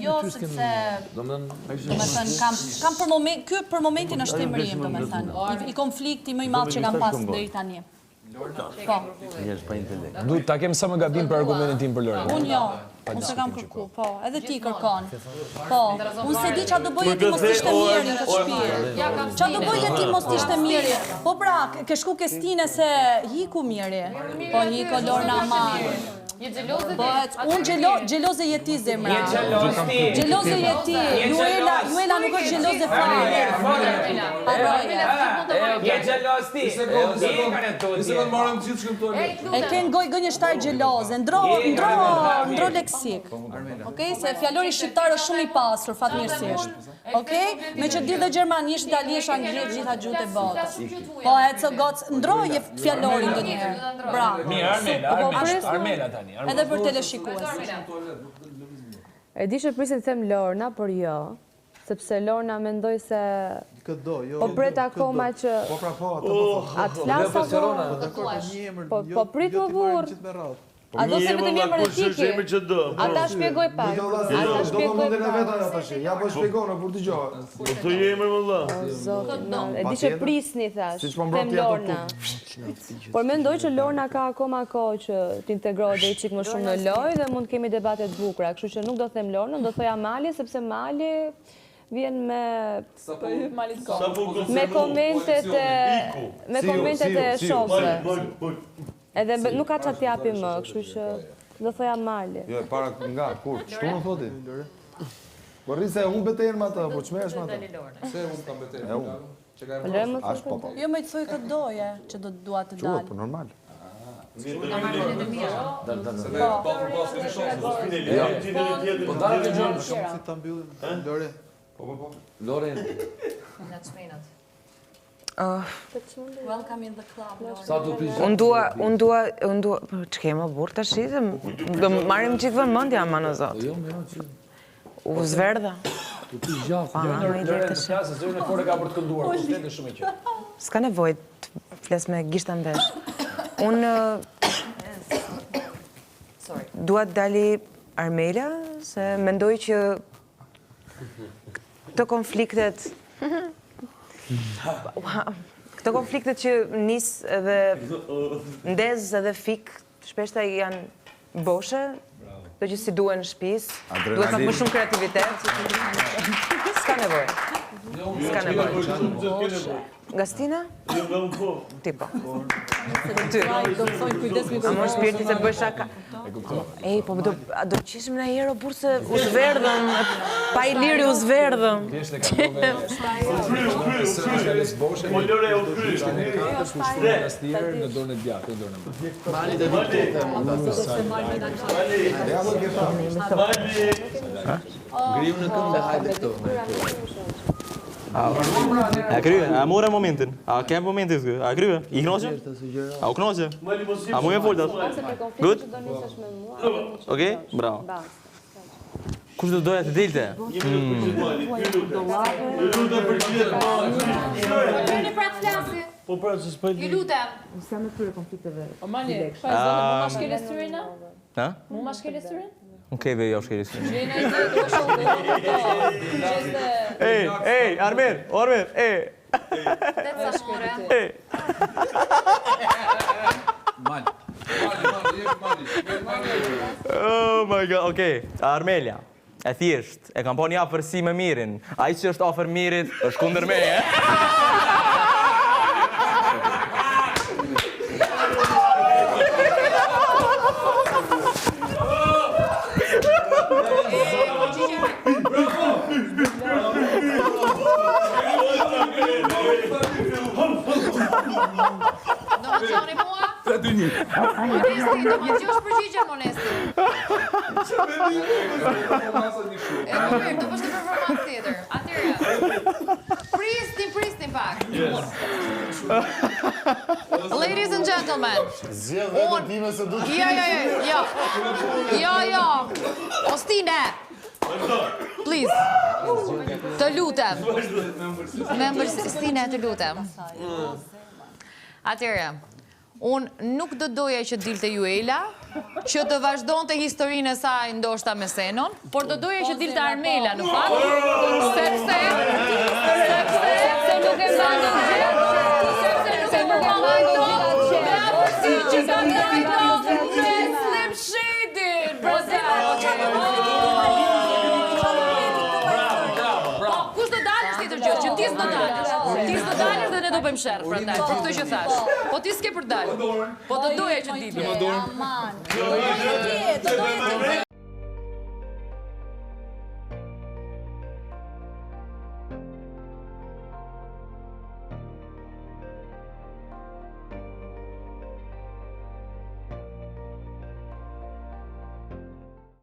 jo sepse domethënë kam për moment, ky për momentin është emrim, domethënë. I konflikti më i madh që kam pas deri tani. Po. Njerëz pa intelekt. Duhet ta kem sa më gabim për argumentin tim për Lorën. Unë jo. Unë se kam kërku, po, edhe ti kërkon. Po, unë se di qa do bëje ti mos t'ishte miri në këtë shpirë. Qa do bëje ti mos t'ishte miri. Po pra, ke shku Kestine se hiku miri. Po hiko Lorna marë. Unë gjeloze jeti zemra. Gjeloze jeti. Juela nuk është gjeloze fare. Je gjeloz ti. E ken goj gënjeshtar gjeloze. Ndro leksik. Okej, se fjallori shqiptar është shumë i pasur, fatmirësisht. Okej, me që di dhe gjermanisht, italisht, anglisht, gjitha gjuhët e botës. Po, e të gocë, ndroje fjallori ndë njëherë. Bravo. Mirë, Armela tani. Edhe për teleshikuesi. E di që prisin të them Lorna, por jo, sepse Lorna mendoj se Po pret akoma që... Po pra po, atë po. Atë flas akoma. Po prit më burr. A do se vetëm emër e tij? Ata shpjegoj pak. Ata shpjegoj pak. Ja po shpjegon, kur dëgjoj. Po të emër valla. E di që prisni thash. Them Lorna. Por mendoj që Lorna ka akoma kohë që t'integrohet dhe i çik më shumë në lojë dhe mund të kemi debate të bukura, kështu që nuk do them Lorna, do thoja Mali sepse Mali vjen me komentet e shokëve. Edhe nuk ka çfarë t'japi më, kështu që do thoja Mali. Jo, para nga kur? Ç'to më thoti? Po rri se humbe të erë me atë, po ç'merresh me atë? Se unë kam beter. Ash po. Jo me të thoj këtë doje që do të dua të dalë. Po normal. Po dalë të gjënë, si ta mbyllim. Lore. Po. Lore. Welcome in the club, Lore. Sa du prizë? Unë dua, që kemë burë të shqitë, do marim qitë vëmëndja, ma në zotë. Jo, me jo që... U zverdha. Tu ti gjatë. Lore në flasë, zërën e fore ka për të kënduar, po të shumë e që. S'ka nevoj të fles me gishtë mbesh. Unë... Dua të dali Armela, se mendoj që këto konfliktet... Këto konfliktet që nisë edhe ndezë edhe fikë, shpeshta janë boshe, do që si duhen në shpis, duhet pak më shumë kreativitet. S'ka nevoj. S'ka nevoj. Gastina? Ti po. Ty. A mos shpirti se bësh aka. Ej, po do qishim në herë, burë se u zverdhëm, pa i liri u zverdhëm. Grim në këmbë dhe hajde këto. A kryve, a mora momentin. A kem momentin s'kë. A kryve, i knoqe? A u knoqe? A mu e foltat? Good? Okej, bravo. Kush do doja të dilte? Po pra që s'pajt... Ju lutem. Sa me këtyre konflikteve. O Mali, mu ma shkele syrin, a? Ha? Mu ma shkele syrin? Okej, ve, ja u shkeli syrin. Gjena i të do shumë të Ej, Armer, ej. Të sa shkore. Ej. Mali. Oh my god, okej. Armelia, e thjesht, e kam po një afërsi me Mirin. Ai që është afër Mirit, është kundër meje. Do më qoni mua? 3-2-1. Monesti, do më gjosh përgjigje, Monesti. E më mirë, do pështë performans tjetër. Atyre. Pristin pak. Ladies and gentlemen. Zjedh dhe të time se du të... Jo. Ostine. Please. Të lutem. Stine, të lutem. Atyre, unë nuk do doja që dilte Juela, që të vazhdon të historinë e saj ndoshta me Senon, por do doja që dilte Armela, në fakt, sepse nuk e mandë sepse nuk e mandë bravo si që ka mandë Slim Shadin, kush do dalësh tjetër gjë, që ti s'do dalësh. Ti s'do dalësh dhe ne do bëjmë sherr, prandaj, për këtë që thash. Po ti s'ke për dalë. Po do doja që dilje. Aman. Do doje ti.